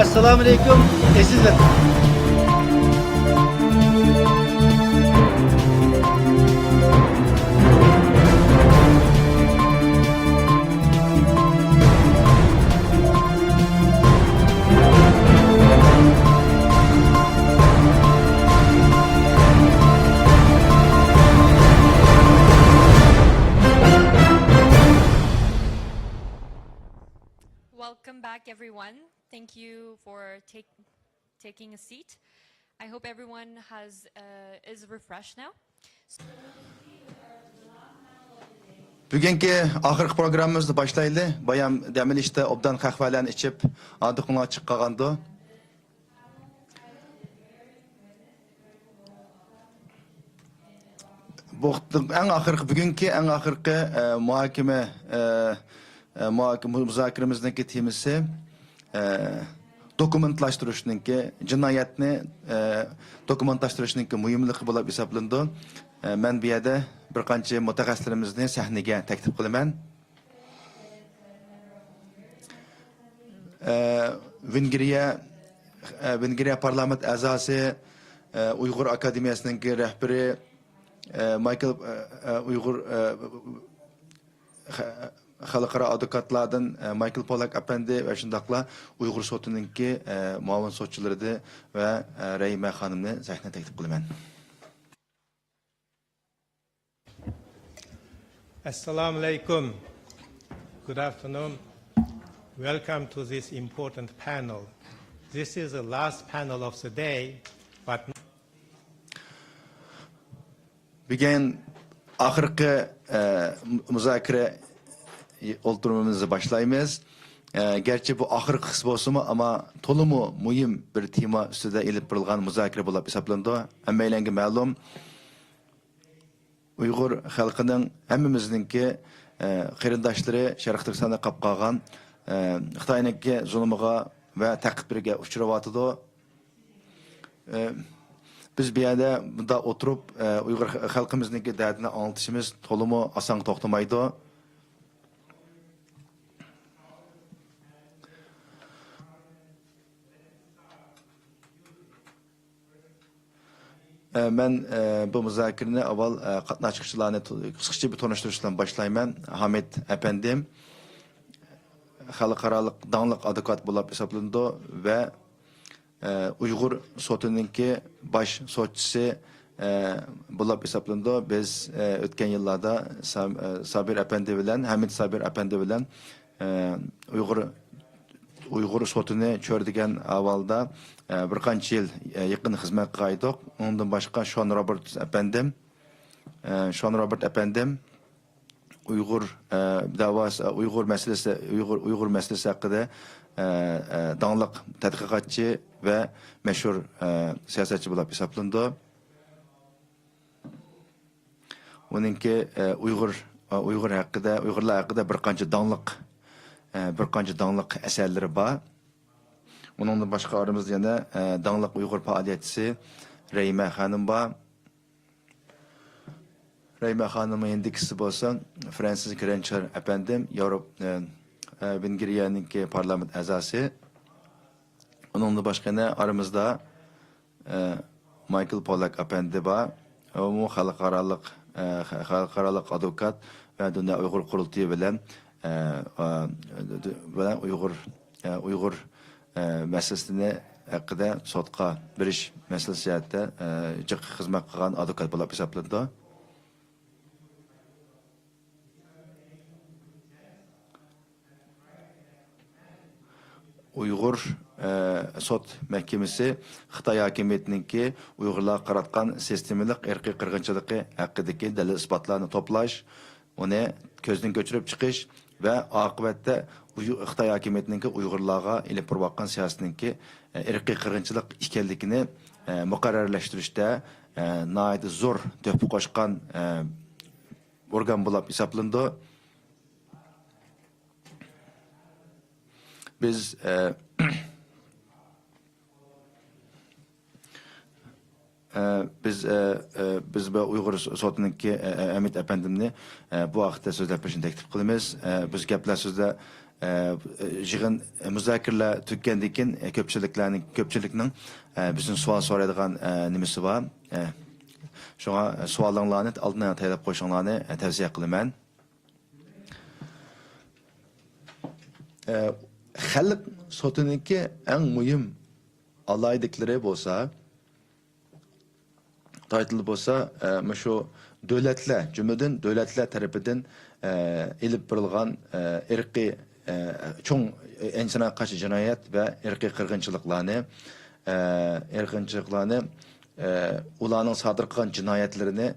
Esselamu Aleyküm. Aziz Welcome back, everyone. Thank you for taking a seat. I hope everyone is refreshed now. Bugünkü ahırkı programımızda başlaydı. Bayam demin işte obdan kahvelen içip adıkına açık kalgandı. Bu en ahırkı bugünkü en ahırkı muhakeme müzakeremizdeki temisi dokumentlaştırışnınki cinayetni dokumentlaştırışnınki mühimligi bulup hesaplandı. Ben bir yerde bir qancha mutaxassislarimizni sahnaga taklif qilaman. Vengriya parlament a'zosi Uyg'ur akademiyasining rahbari Michael Uyg'ur xalqaro advokatlardan Michael Polak apandi ve shundaqla Uyg'ur sotininki muavin sotchilari ve Rayma xonimni sahnaga taklif qilaman. Assalamu alaikum. Good afternoon. Welcome to this important panel. This is the last panel of the day, but Bugün ahırkı müzakere oturumumuzu başlayımız. Gerçi bu ahırkı kısmı olsun ama tolumu mühim bir tema üstüde ilip bırılgan müzakere bulup hesaplandı. Ama eylenge malum Uyghur halkının hemmimizninki kırındaşları Şarkı Türkistan'da kapqagan Xitay'nınki zulmüge ve takibirge uçurawatıdı. Biz bir yerde bunda oturup Uyghur halkımızınki derdini anlatışımız tolumu asan toxtamaydı. Ben bu müzakereni avval qatnaşçılarını kısaca bir tanıştırışla başlayman. Hamid efendim xalqaralıq danlıq advokat bulup hesaplandı ve Uyghur sotununki baş sotçusu bulup hesaplandı. Biz ötken yıllarda Sabir efendi bilen Hamid Sabir efendi bilen Uyghur sotunu çördügen avalda bir qancha yıl yakın hizmet qaydık. Ondan başka Sean Robert efendim Uyghur davası Uyghur meselesi hakkında danlıq tədqiqatçı ve meşhur siyasetçi bulup hesaplandı. Onunki Uygurlar hakkında bir qancha danlıq eserleri var. Onunla başka aramızda yana danlıq Uyghur faaliyetçisi Rayma Hanım var. Rayma Hanım'ın indikisi bolsa Francis Grencher efendim Vengriya'nınki parlament a'zosi. Onunla başka yana aramızda Michael Polak efendi var. O xalqaralıq advokat ve Dünya Uyghur Kurultayı bilen Uyghur meselesini hakkında sotqa biriş meselesi hakkında jiq xizmat qilgan advokat bulup hesaplandı. Uyghur sot mahkemesi Xitay hakimiyetinki Uyg'urlar qaratgan sistemalik irqiy qirg'inchiligi haqidagi dalil isbotlarni to'plash, uni ko'zdan ko'chirib chiqish ve oqibatda Xitay hakimiyetinki Uyg'urlarga ilib borayotgan siyosatinki irqiy qirg'inchilik ekanligini muqarrarlashtirishda nihoyat zo'r to'pi qo'shgan organ bo'lib hisoblanadi. Biz biz bu Uyghur sotununki Hamid efendimni bu vaqtda sözler peşin teklif kılımız. Biz gaplar sözler yig'in muzokaralar tugagandan keyin ko'pchilikning bizning savol so'raydigan nimasi bor. Shunga savollaringlarni oldindan tayyorlab qo'yishinglarni tavsiya qilaman. Xalq sotiniki eng muhim alaydiklari bo'lsa, taytili bo'lsa, shu davlatlar, jumladan davlatlar tarafidan elib berilgan irqiy cho'ng insonga qarshi jinoyat va irqiy qirg'inchiliklarni ularning sodir qilgan jinoyatlarini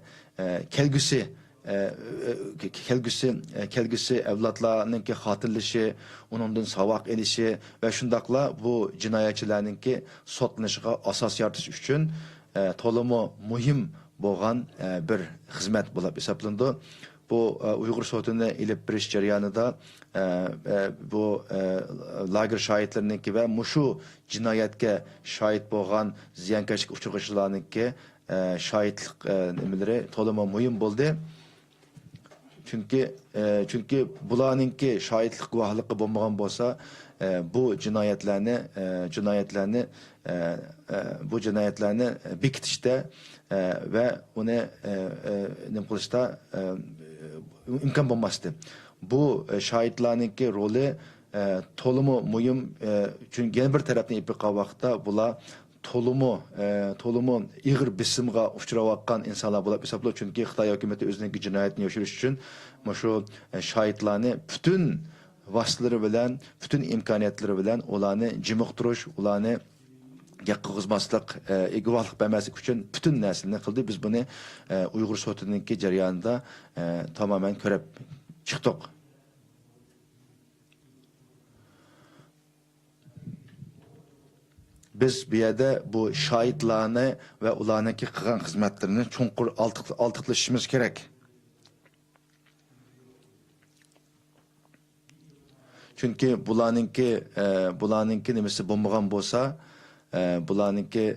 kelgusi avlodlarninki xotirlashi, uningdan savoq elishi va shundaqla bu jinoyatchilarninki sotlanishiga asos yaratish uchun to'liq muhim bo'lgan bir xizmat bo'lib hisoblandi. Bu Uyg'ur sotini ilib berish jarayonida bu lager shohidlarniki va mushu jinoyatga shohid bo'lgan ziyonkashlik uchrag'uvchilarniki shohidlik nimalari to'liq muhim bo'ldi. Çünkü bularninki shohidlik guvohligi bo'lmagan bo'lsa, bu jinoyatlarni bekitishda ve uni nima qilishda imkon bo'lmasdi. Bu shohidlarninki roli to'liq muhim, çünkü yana bir tarafdan ipiqa vaqtda bular to'liq ig'ir bisimga uchrayotgan insonlar bo'lib hisoblanadi. Chunki Xitoy hukumatı o'zining jinoyatini yoshirish uchun shu shohidlarni bütün vasıtaları bilan, bütün imkoniyatlari bilan ularni jimiqtirish, ularni qilg'izmaslik, guvohlik bermaslik uchun bütün narsani qildi. Biz buni Uyg'ur sotininki jarayonida tamamen ko'rib chiqdik. Biz bir yerde bu şahitlarını ve ularınki qilgan xizmatlarini chunqur oltiqlashimiz kerak. Çünkü bularninki nimasi bo'lmagan bo'lsa, bularninki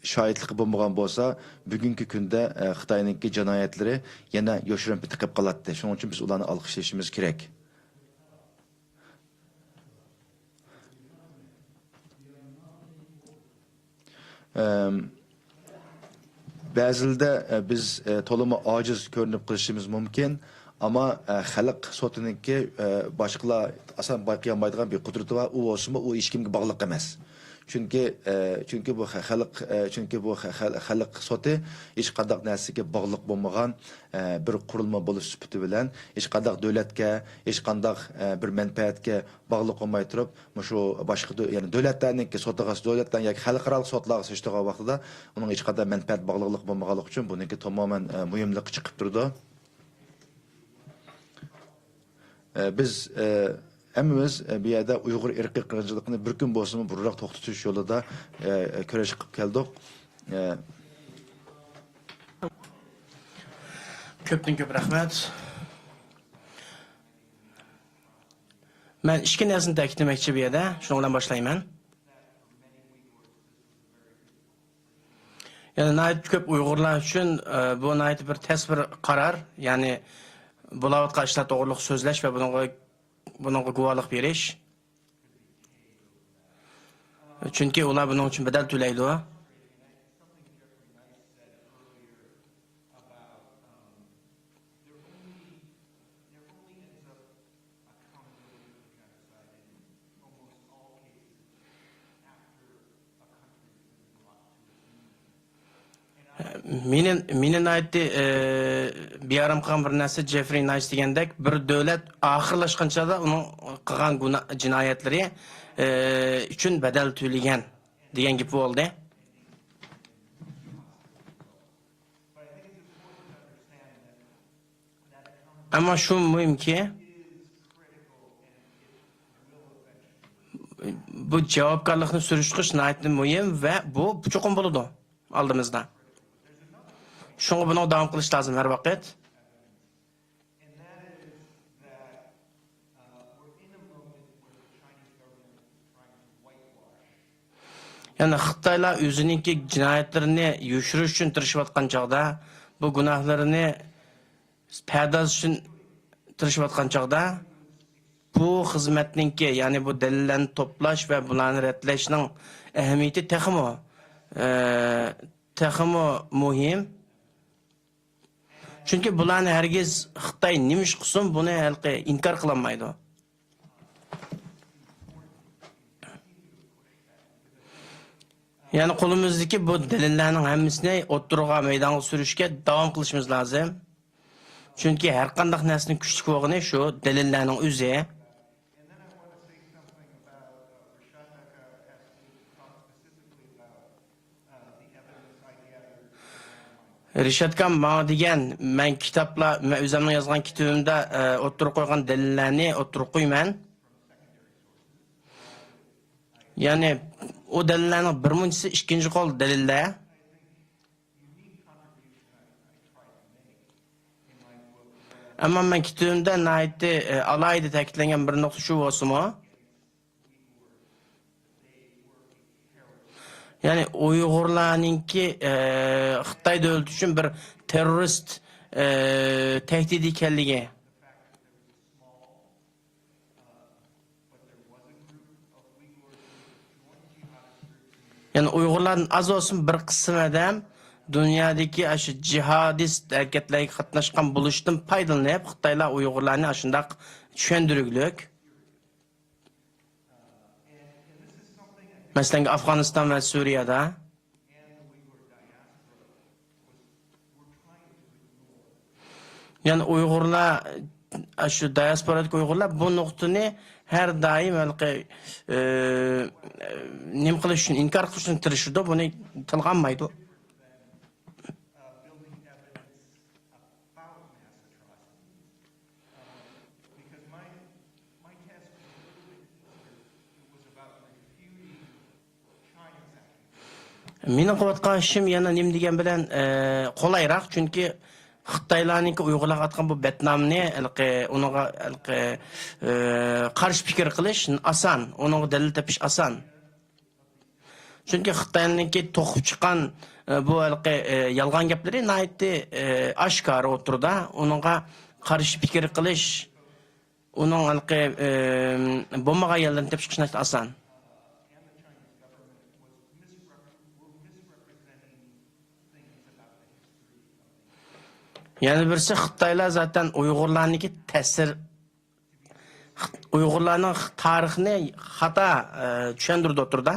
şahitlik bo'lmagan bo'lsa, bugungi kunda Xitoyninki jinoyatlari yana yoshirin bitib qoladi. Shuning uchun biz ularni olqishlashimiz kerak. Bazıda biz to'liq ojiz ko'rinib qilishimiz mumkin, ama xalq sotininki boshqalar asan bayqayamaydigan bir qudrati var. U olsunmi, u hech kimga bog'liq emas. Çünkü bu xalq soti hech qanday narsaga bog'liq bo'lmagan bir qurilma bo'lish sifati bilan hech qanday davlatga, hech qanday bir manfaatga bog'liq bo'lmay turib, shu boshqa ya'ni davlatlarningki sotiga, davlatdan yoki xalqaro sotlarga so'shtirgan vaqtida uning hech qanday manfaat bog'liqlik bo'lmaganligi uchun buniki tamoman muhimlik chiqib turdi. Biz Hemmimiz bir yerde Uyghur irqiy qirg'inchilikni bir kun bo'lsin burroq to'xtatish yo'lida kurash qilib keldik. Ko'pdan ko'p rahmat. Men ikki narsani ta'kidlamoqchi bu yerda, shundan bilan boshlayman. Yani nayt ko'p Uyg'urlar uchun bu nayt bir tasvir qaror, ya'ni bulavotga ishlat to'g'riliq so'zlash va bunga guvohlik berish. Chunki ular buning uchun bedel to'laydi. Meni aytdi, bir yarim qilgan bir narsa Jeffrey Nice degandek, bir davlat oxirlashganchada uning qilgan jinoyatlari uchun badal to'lagan degan gap bo'ldi. Ammo shu muhimki, bu javobgarlikni surishtish nihoyatda muhim va bu cho'qim bo'ladi oldimizda. Şunu bunu devam kılış lazım her vakit. Yani Xitaylar özününki cinayetlerini yoshirish uchun tirishayotgan chog'da bu gunohlarni paydash uchun tirishayotgan chog'da bu xizmatninki, ya'ni bu dalillarni to'plash va bularni ratlashning ahamiyati texmo muhim. Chunki bularni hargiz Xitoy nima ish qilsin, buni halqi inkor qilolmaydi. Yani qo'limizdagi bu dalillarning hammasini o'ttirg'a maydonga surishga davom qilishimiz lozim. Chunki har qanday narsaning kuchli bo'lgani shu dalillarning o'zi. Rishadkan bana degan, men kitapla, men o'zimning yozgan kitobimda o'ttirib qo'ygan dalillarni o'ttirib qo'yman. Yani o dalillarning birinchisi, ikkinchi qo'l dalillar. Ama men kitobimda naytdi alayda ta'kidlangan bir nuqta shu bo'lsa-mu, yani Uyg'urlarninki Xitoy davlati uchun bir terrorist tehdit ekanligi. Yani Uyg'urlarning az olsun bir qismi adam dünyadaki aşı jihadist hareketlerine qatnaşgan buluşdan paydalanıp Xitoylar Uyg'urlarni ashundaq tushundiruglik. Mesela Afganistan ve Suriye'de yani Uyg'urlar şu diasporadaki Uyg'urlar bu nuqtani her daim nim qilish uchun, inkor qilish uchun tirishadi, buni tilg'anmaydi. Mening qilayotgan ishim yana nim degan bilan qolayroq, chunki Xitoylarning Uyg'urlarga atgan bu betnamni unaga qarshi fikr qilish oson, unaga dalil topish oson. Chunki Xitoyning to'qib chiqqan bu yolg'on gaplari naytdi oshkora o'tirdi, unaga qarshi fikr qilish, uning bo'lmagan yerlarni topib chiqishni oson. Yani birisi Xitoylar zaten Uyg'urlarniki ta'sir, Uyg'urlarning tarixini xato tushuntirdi o'tirdi.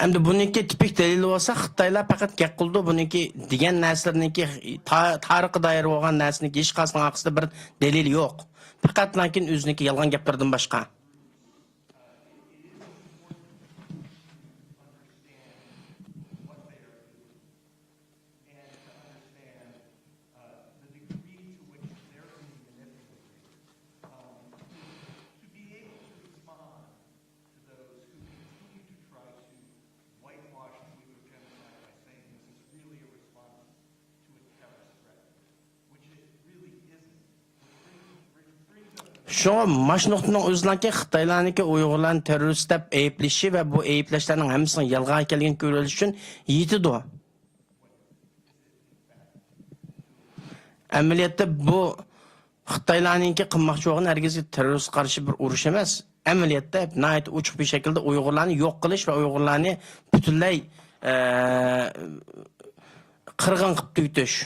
Endi buniki tipik delili olsa Xitoylar faqat gap qildi, buniki degan narsalarniki tarixga doir bo'lgan narsaning hech qaysining aqsida bir delil yo'q. Faqat lekin o'ziniki yolg'on gaplardan boshqa. Şu maşnuqtning o'zlaki Xitoylarniki Uyg'urlarni terrorist deb ayblishi va bu ayblashlarning hammasini yolg'on ekanligini ko'rish uchun yetidi. Amaliyotda bu Xitoylarniki qilmoqchi bo'lgan hargiz terrorist qarshi bir urush emas. Amaliyotda nayt uchiq bir shaklda Uyg'urlarni yo'q qilish va Uyg'urlarni butunlay qirg'in qilib tugutish.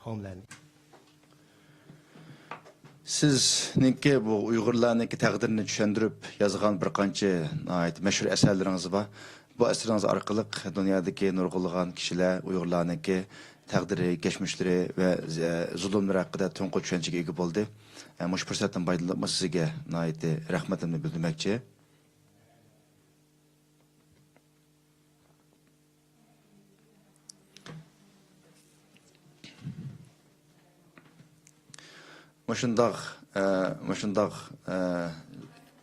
Homeland. Sizningki bu Uyg'urlarniki taqdirini tushuntirib yozgan bir qancha mashhur asarlaringiz bor. Bu asarlaringiz orqali dunyodagi nurg'unlagan kishilar Uyg'urlarniki taqdiri, geçmişleri ve zulümler hakkında to'nqi tushunchaga ega bo'ldi. Mush fursatdan foydalanib sizga rahmatimni bildirmoqchi. Maşındaq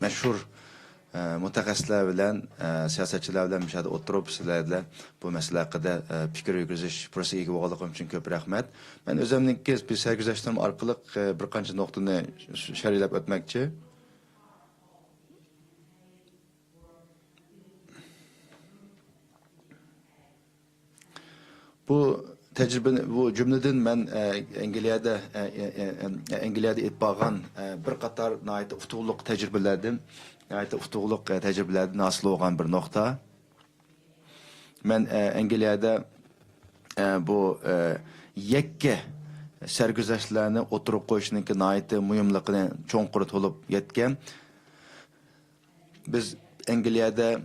meşhur mutaxassislar bilan siyosatchilar bilan mishada o'tirib sizlar bilan bu masala haqida fikr yurgizish fursatiga ega bo'lganim uchun ko'p rahmat. Men o'zimniki bir sarguzashtlarim orqali bir qancha nuqtani sharhlab o'tmoqchi. Bu tecrübe, bu cümleden ben Angliyada etbagan bir qatar nayet utuğluk tecrübelerden, nayet utuğluk tecrübelerden asıl olan bir nokta. Ben Angliyada bu yekke sergüzeşlerini oturup koyuşunki nayet mühimliğini çoğunquru tolup yetken. Biz Angliyada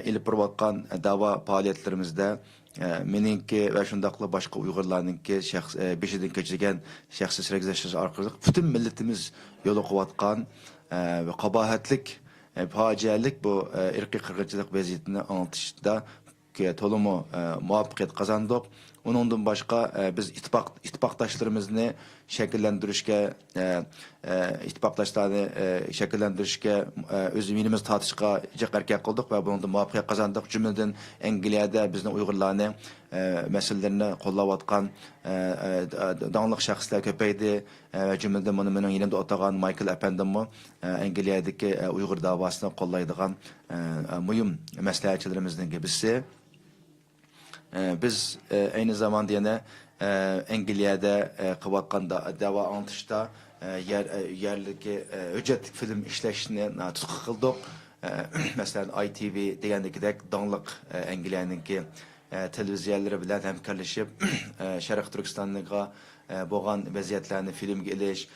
ilip durayotgan dava faaliyetlerimizde meninki ve şundakla başka Uygurlarınki beşidin keçirgen şahsi sergüzeştiriş arkalık bütün milletimiz yolu kuvatkan ve kabahatlik, facialik bu irqi kırgıcılık vaziyetini anlatışta tolumu muvaffakiyet kazandık. Onundan başka biz ittifaktaşlarımızı şekillendirişke, ittifaktaşlarını şekillendirişke özümünümüz tartışka cekarken kıldık ve bunun da muvaffakiyet kazandık. Cümleden Angliyada bizden Uygurlarını meselelerini kollavatkan dağınlık şahslar köpeydi ve cümleden bunu benim yanımda otagan Michael Efendim'i Angliyadaki Uygur davasını kollaydıgan mühim məsləhətçilərimizdən birisi. Biz aynı zamanda yine Angliyada kıvatkan dava anlatışta yerliki ücretlik film işleşini tutkı kıldık. Mesela ITV degandekidek dağınlık Angliyanınki televizyonları bilen hemkarlaşıp Şərq Türkistanlığa boğan vaziyetlerini film geliş,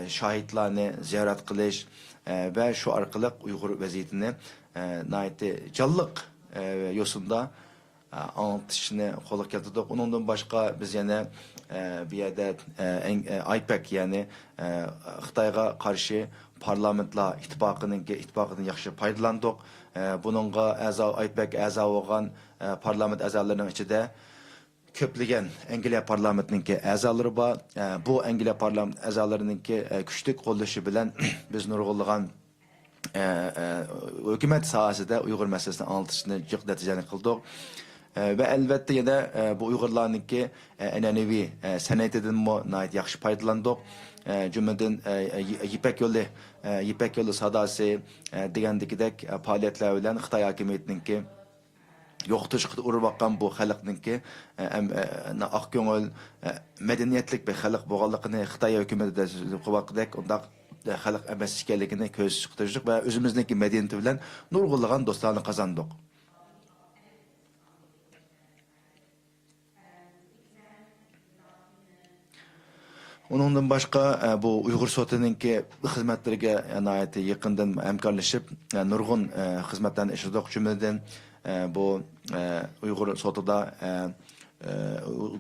şahitlerini ziyaret kılış ve şu arkalık Uygur vaziyetini canlılık yosunda anlatışını qo'lga keltirdik. Ondan başka biz yine bir yerde IPAC yani Xitoyga qarshi parlamentlar ittifaqının yaxshi foydalandik. Bununla IPAC a'zo bo'lgan parlament a'zolarining ichida ko'plagan Angliya parlamentininki a'zolari bor. Bu Angliya parlament a'zolarininki kuchli qo'llashi bilan biz nurg'unlagan hükümet sahasida Uygur meselesini anlatışını çok neticelik kıldık. Ve elbette yine bu Uygurlarınki enenevi seneteden mi nait yaxşı faydalandık. Cümleden Yipek yolu sadası degandikidek faaliyetler bilen Xitoy hakimiyetinki yo'qotishga urib baqqan bu xalqninki aq ko'ngil madaniyatlik bir xalq bo'lganligini Xitoy hukumatida qilmoqdek undaq xalq emas ekanligini ko'z chiqtirdik va o'zimizniki madaniyati bilan nurg'unlagan do'stlarni qozondik. Onundan başka bu Uygur sotininki xizmetleriga nayeti yakından hamkorlashib nurg'un xizmatlarni ishirdik. Cümleden bu Uygur sotida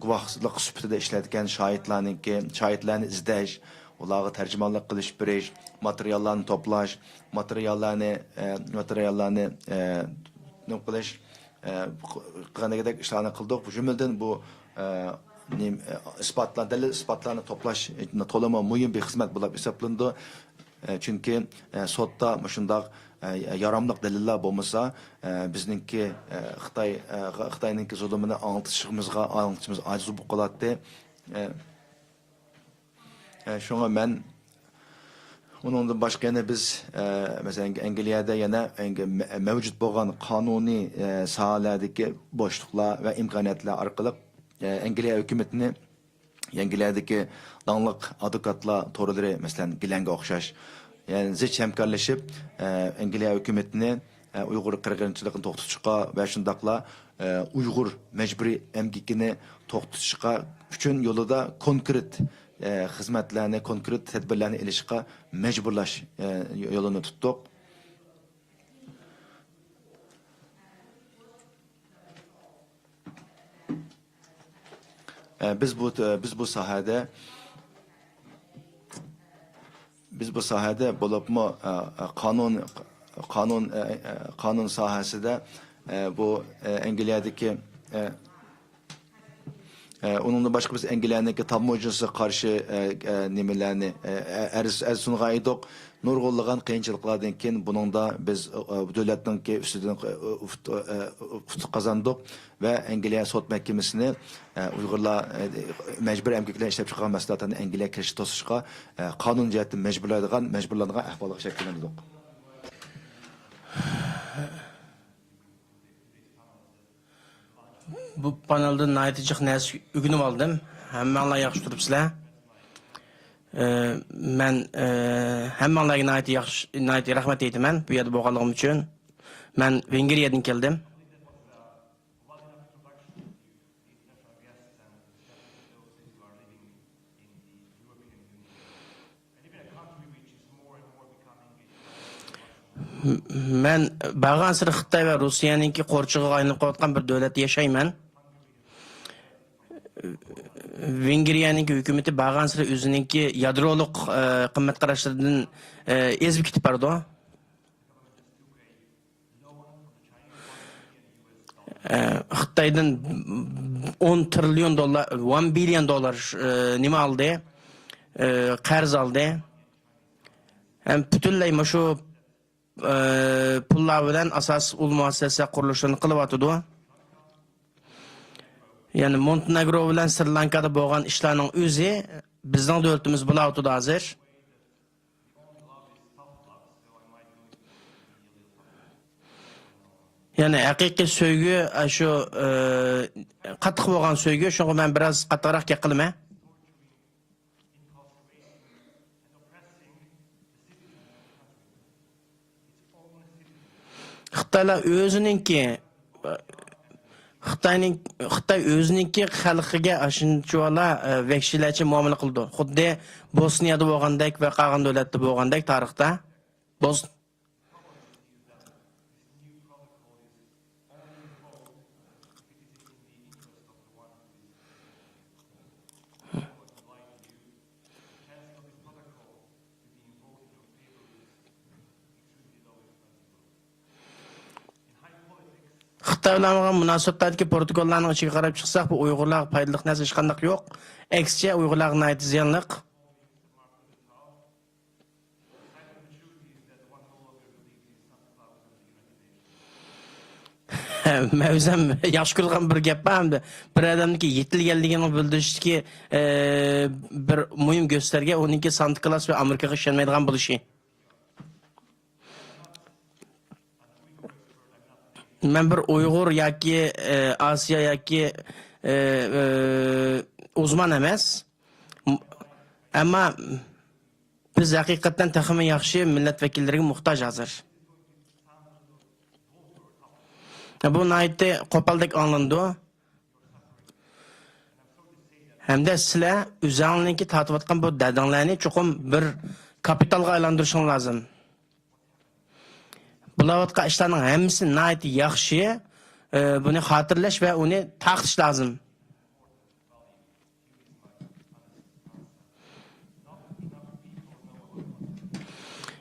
guvohlik sifatida ishlayotgan shahidlarni izlash, ularga tarjimonlik qilish berish, materiallarni to'plash, materiallarni nima qilish qanaqadek ishlarni qildik. Bu jumladan bu dalil ispatlarni to'plash to'lama muhim bir xizmat bo'lib hisoblanadi. Çünkü sotda shundoq yaramlıq dalillar bo'lmasa, bizningki Xitoyninki zulmini anlatishimiz aciz bo'lib qoladi. Şuna men onundan başka yana biz mesela Angliyada yana mevcut bo'lgan qonuniy sohalardagi boshliqlar va imkoniyatlar orqali Angliya hukumatini Angliyadagi danlıq advokatlar to'ralari masalan Gilanga o'xshash yani zich hamkorlashib Angliya hukumatini Uyg'ur qirg'inchiligini to'xtatishga va shundaqla Uyg'ur majburiy emgikini to'xtatishga uchun yo'lida konkret xizmatlarni, konkret tadbirlarni ilishga majburlash yo'lini tutdik. Biz bu sahada bo'libmi qonun sahasida bu Angliyadagi Onunla başka biz Angliyaniki tamoyacısı karşı nimelerni erz sunğan edik. Nurgulluğun kıyınçılıklardan keyin bunun da biz devletninki üstüden kazandık ve Angliya Sot Mahkemesini Uygurlar mecbur emgekler işlep çıkan meselelerden Angliya kirişi tosuşqa kanun cihetten mecburlanğan ahvalığı şekillendirdik. Bu panelda naytijiq nas ügünüp aldım. Hammalar yaxşı turibsizlar. Men hammalarga nayt rahmat aytaman bu yerda bo'lganligim uchun. Men Vengriyadan keldim. Men bag'ansir Xitoy va Rossiyaningki qo'rchig'iga aylanib qolayotgan bir davlatda yashayman. Vengriyaning hukumati bag'ansir o'zininki yadroliq qimmat qarashlaridan ezib ketib bordi. Xitoydan 10 trillion dollar, 1 billion dollar nima oldi? Qarz oldi. Ham butunlay shu pullar bilan asos ul muassasa qurilishini qilyapti. Yani Montenegro bilan Sri Lankada bo'lgan ishlarning o'zi bizning davlatimiz bo'layotdi hozir. Yani haqiqiy sevgi shu qattiq bo'lgan sevgi, shunga men biroz qattiqroq gapilaman. Xitoylar o'zininki Xitoy o'zininki xalqiga shunchalar vahshiylarcha muomala qildi. Xuddi Bosniyada bo'lgandek va qolgan davlatda bo'lgandek tarixda. Xitoy bilan munosabatdagi protokollarning ichiga qarab chiqsak, bu Uyg'urlar foydali narsa hech qanday yo'q. Aksiya Uyg'urlar nayt ziyonliq. Mavzum yaxshi ko'rgan bir gap hamda bir odamniki yetilganligini bildirishdiki bir muhim gösterge onunki Santa Claus ve Amerikaga ishonmaydigan bo'lishi. Men bir Uyg'ur yoki Osiyo yoki uzman emas. Ammo biz haqiqatan taxmin yaxshi millat vakillariga muhtoj hozir. Bu naytda qo'paldek anlandi. Hamda sizlar o'zingizlarni tatib bu dadanglarni chuqum bir kapitalga aylantirishing lozim. Bulayotgan ishlarning hammasi nayt yaxshi, buni xotirlash va uni taqish lozim.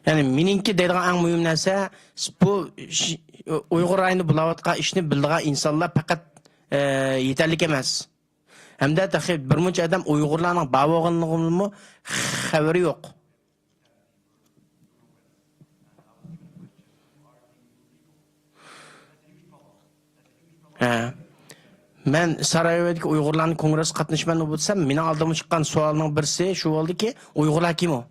Yani meninki deydigan eng muhim narsa bu Uyg'ur ayni bulayotgan ishni bildigan insonlar faqat yetarli emas. Hamda taxib bir muncha odam Uyg'urlarning bavoganligini xabari yo'q. Men Saraybodagi Uyg'urlarning kongress qatnashmani bo'lsam, meni oldimga chiqqan savolning birisi shu bo'ldiki, Uyg'urlar kim u?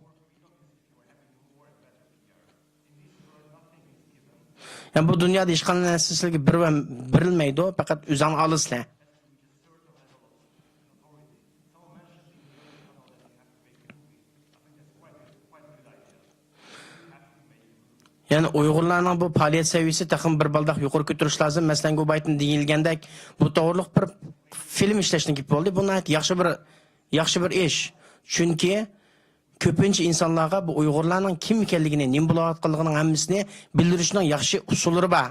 Yani bu dünyada hech qanday narsa sizlarga berilmaydi, faqat o'zingni olasizlar. Yani Uyg'urlarning bu faoliyat saviyasi taxmin bir baldaq yuqori ko'tarish lozim. Masalan, bu baytni deyilgandek, bu to'g'riliq bir film ishlashni gibi bo'ldi. Bu yaxshi bir ish. Chunki ko'pincha insonlarga bu Uyg'urlarning kim ekanligini, nima bo'layotganligining hammasini bildirishning yaxshi usullari bor.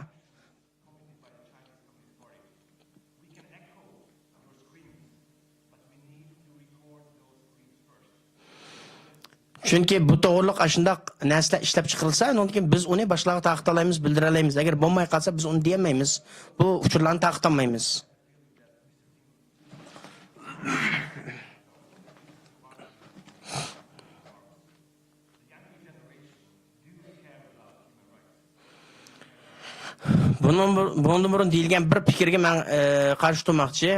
Chunki bu to'g'riliq ashundaq narsalar ishlab chiqarilsa, undan keyin biz uni boshqalarga taqdirlaymiz, bildiralaymiz. Agar bo'lmay qolsa, biz uni demaymiz. Bu uchurlarni taqdirlamaymiz. Bundan burun deyilgan bir fikrga men qarshi turmoqchi.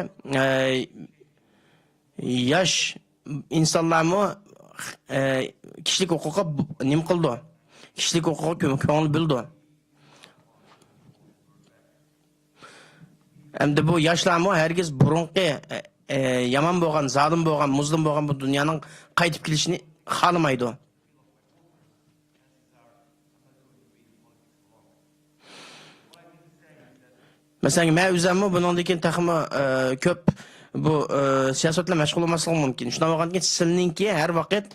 Yosh insonlarmi kishilik huquqi nim qildi? Kishilik huquqi ko'ngil bildi. Endi bu yoshlarmi hergiz burunqi yomon bo'lgan, zolim bo'lgan, muzlim bo'lgan bu dunyoning qaytib kelishini xohlamaydi. Mesela men o'zimmi bundan keyin taxmi ko'p bu siyosatla mashg'ul olmasligim mumkin. Shundan bo'lgandan sizninki har vaqt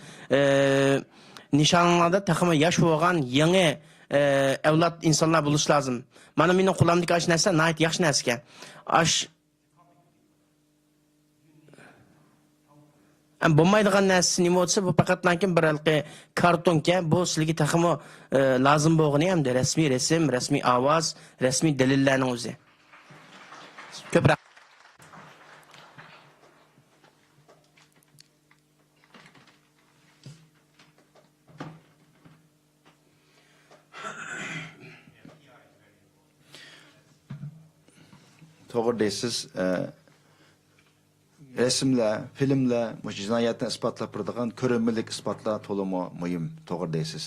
nishonlarda taxmi yosh bo'lgan, yangi avlod insonlar bo'lish lozim. Mana mening qo'limdagi ash narsa nayt yaxshi narsa. Ash bo'lmaydigan narsa nima bo'lsa, bu faqatlankin bir halqi kartonka, bu sizga taxmi lozim bo'lgani hamda rasmiy rasm, rasmiy ovoz, rasmiy dalillarning o'zi. Ko'proq To'g'ri deysiz. Resimler, filmler, bu cinayetini ispatlab turadigan ko'rinmalik isbotlar to'liq muhim. To'g'ri deysiz.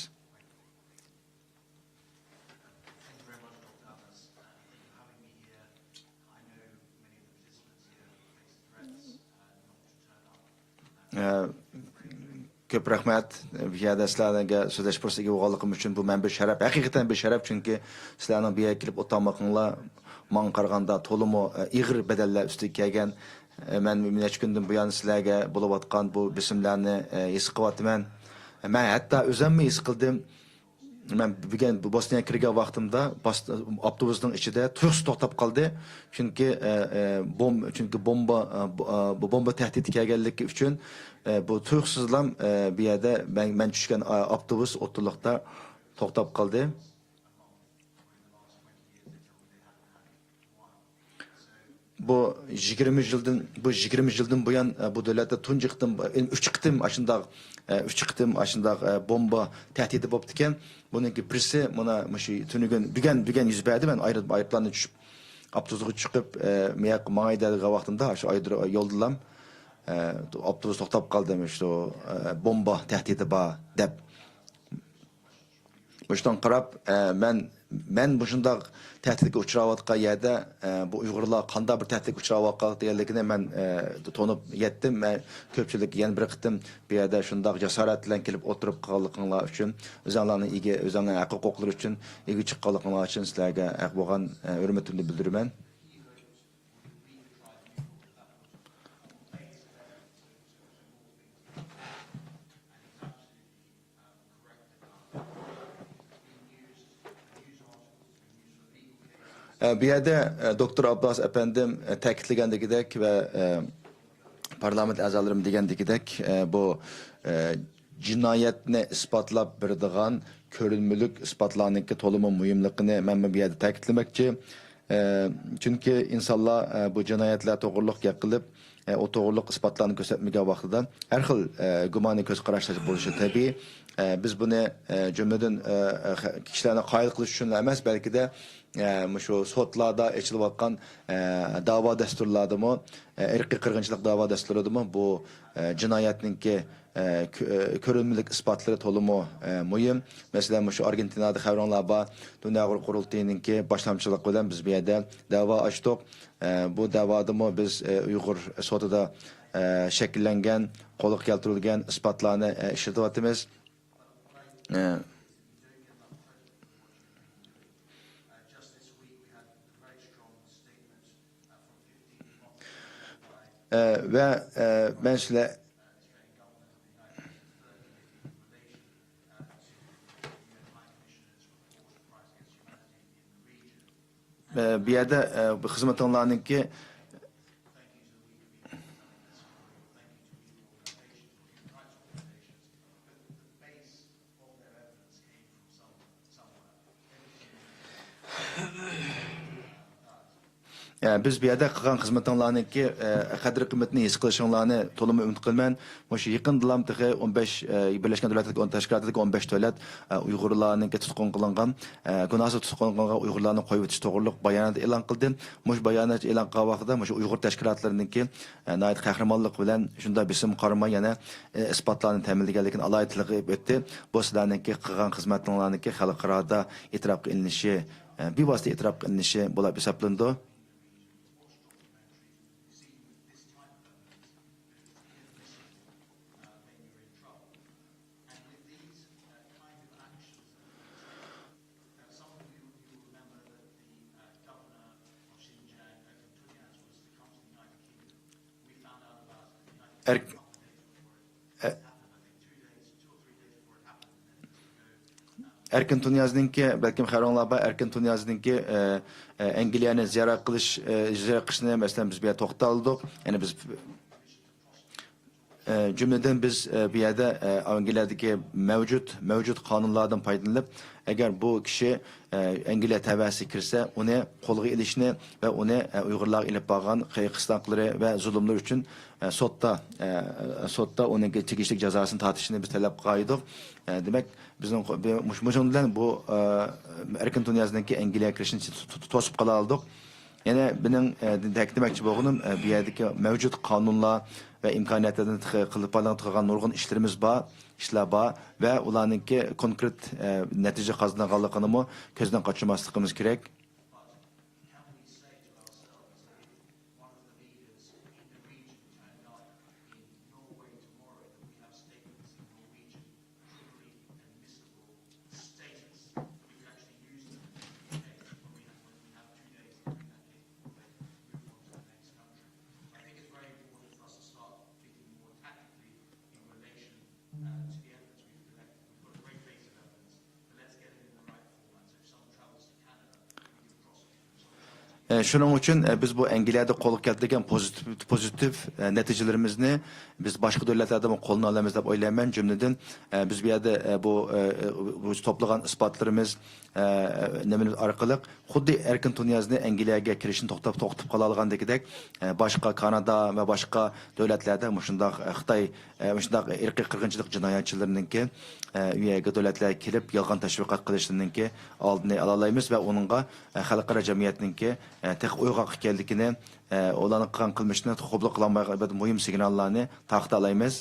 Ko'p rahmat. Bu yerda sizlarga so'zlash fursatiga bo'lganligim uchun bu men bir sharaf, haqiqatan bir sharaf, chunki sizlarning bu yerga kelib o'tirmoqinglar man qaraganda to'liq ig'ir bedellar ustiga kelgan. Men necha kundan buyon sizlarga bo'layotgan bu bisimlarni his qilyapman. Men hatto o'zimni his qildim. Men bugun Bosniyaga kirgan vaqtimda avtobusning ichida tuyuqsiz to'xtab qoldi. Chunki bomba tahdid kelganligi uchun bu tuyuqsizlam bu yerda men tushgan avtobus o'tirliqda to'xtab qoldi. Bu 20 yıldan buyan bu devlette tunji qitim 3 qitim aşındaq bomba təhdidi bo'lib ekan. Buningki birisi mana shu tunugun yuz berdi. Men aeroplandan tushib avtobusga chiqib mang'aydagi vaqtimda shu yo'ldilam avtobus to'xtab qoldi, shu bomba təhdidi bor deb. Bundan qarab men bu shundaq təhdidga uchrayotgan yerda bu Uyg'urlar qanday bir təhdidga uchrayotganligini men to'nib yetdim. Men ko'pchilik yana bir qitim bu yerda shundaq jasorat bilan kelib o'tirib qolganlar uchun, o'zinglarning haq-huquqlari uchun ega chiqqanliginglar uchun sizlarga haq bo'lgan hurmatimni bildiraman. Bir yerde Doktor Abbas efendim ta'kidlagandagidek ve parlament a'zolarim degandagidek bu jinoyatni isbotlab beradigan ko'rinmalik isbotlarningki to'liq muhimligini men bu yerda ta'kidlamoqchi. Chunki insonlar bu jinoyatlar to'g'riliq qilib o to'g'riliq isbotlarni ko'rsatmagan vaqtida har xil gumoniy ko'z qarashlar bo'lishi tabiiy. Biz buni jumladan kishilarni qoyil qilish uchun emas, balki de şu sotlarda açılıbatkan dava desturlardı mı, irqi qirg'inchilik dava desturlardı mı bu cinayetninki ko'rinmalik isbotları to'liq muhim. Mesela şu Argentinada xabaronlar bor, Dünya Qurultayiningki boshlamchilik bilan biz bu yerda dava ochdik. Bu davada mı biz Uyg'ur sotida shakllangan, qo'lga keltirilgan isbotlarni ishlatyapmiz. Ve ben size bir yerde bu hizmetinlerninki biz bu yerda qilgan xizmatinglarniki qadr qimmatini his qilishinglarni to'liq umid qilaman. O'sha yaqin dilamdagi 15 Birleşmiş Milletler Teşkilatı'ndaki 15 davlat Uyg'urlarniki tutqun qilingan, gunohsiz tutqun qilingan Uyg'urlarni qo'yib o'tish to'g'riliq bayonot e'lon qildi. Mush bayonot e'lon qilgan vaqtida mush Uyg'ur tashkilotlarininki nayt qahramonlik bilan shunda bisim qaramay yana isbotlarni ta'minlaganligini alohidaligi o'tdi. Bu sizlarniki qilgan xizmatinglarniki xalqaroda e'tirof qilinishi, bevosita e'tirof qilinishi bo'lib hisoblandi. Erkin Tunyaz'ninki, belki xaronlar var, Erkin Tunyaz'ninki Anglia'nı ziyaret qilishni mesela biz bir yer to'xtaldik. Yani biz cümleden biz bir yerde Anglia'daki mevcut kanunlardan faydalanıp, eğer bu kişi Angliya təbəsi kirse, onu qo'lga ilishni ve onu Uyg'urlar ilib borgan qiyinchiliklar ve zulümler için sotda onun tegishli cezasını tartışını biz talep qildik. Demek bizning bilan bu Erkin Tunyaz'daki Angliya kirishini to'sib qala oldik. Yani benim demek bo'lganim bu yerdagi mevcut kanunlar ve imkoniyatlardan qilib qolgan nurg'un ishlarimiz bor, ve ularninki konkret natija qozonganligini ko'zdan qochirmasligimiz kerak. Şunun için biz bu Angliyada qo'lga keltirgan pozitiv neticelerimizni biz başka devletlerden qo'lga olamiz deb o'ylayman. Cümleden biz bu yerda bu toplagan isbotlarimiz nemimiz orqali xuddi Erkin Tunyazni Angliyaga kirishini to'xtatib qola olgandagidek boshqa Kanada ve başka devletlerde shundoq Xitoy shundoq irqiy qirg'inchilik jinoyatchilarininki uyaga davlatlarga kelib yolg'on tashviqot qilishlarininki oldini ola olamiz ve onunla xalqaro jamiyatninki tek uyg'oq ekanligini, ularning qilgan qilmishini qabul qilolmaydigan muhim signallarni taqdim alaymiz.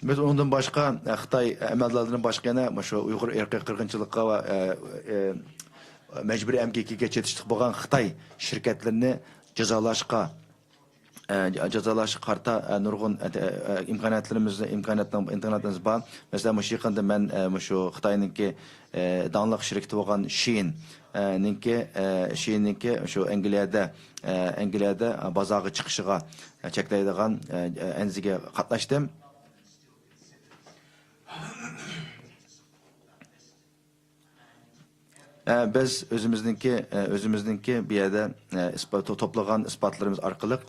Biz ondan başka Xitoy amaldorlarining boshqa yana shu Uyg'ur irqiy qirg'inchilikqa va mecburi emgekliге yetishlik bo'lgan Xitoy shirkatlarini jazolashga qarta nurg'un imkoniyatlarimiz bor. Mesela shu yaqinda men shu Xitoyninki danliq shirkati bo'lgan Sheinninki shu Angliyada bozorga chiqishiga cheklaydigan anziga qatnashdim. Biz özümüzdeki bir yerde toplagan ispatlarımız arkalık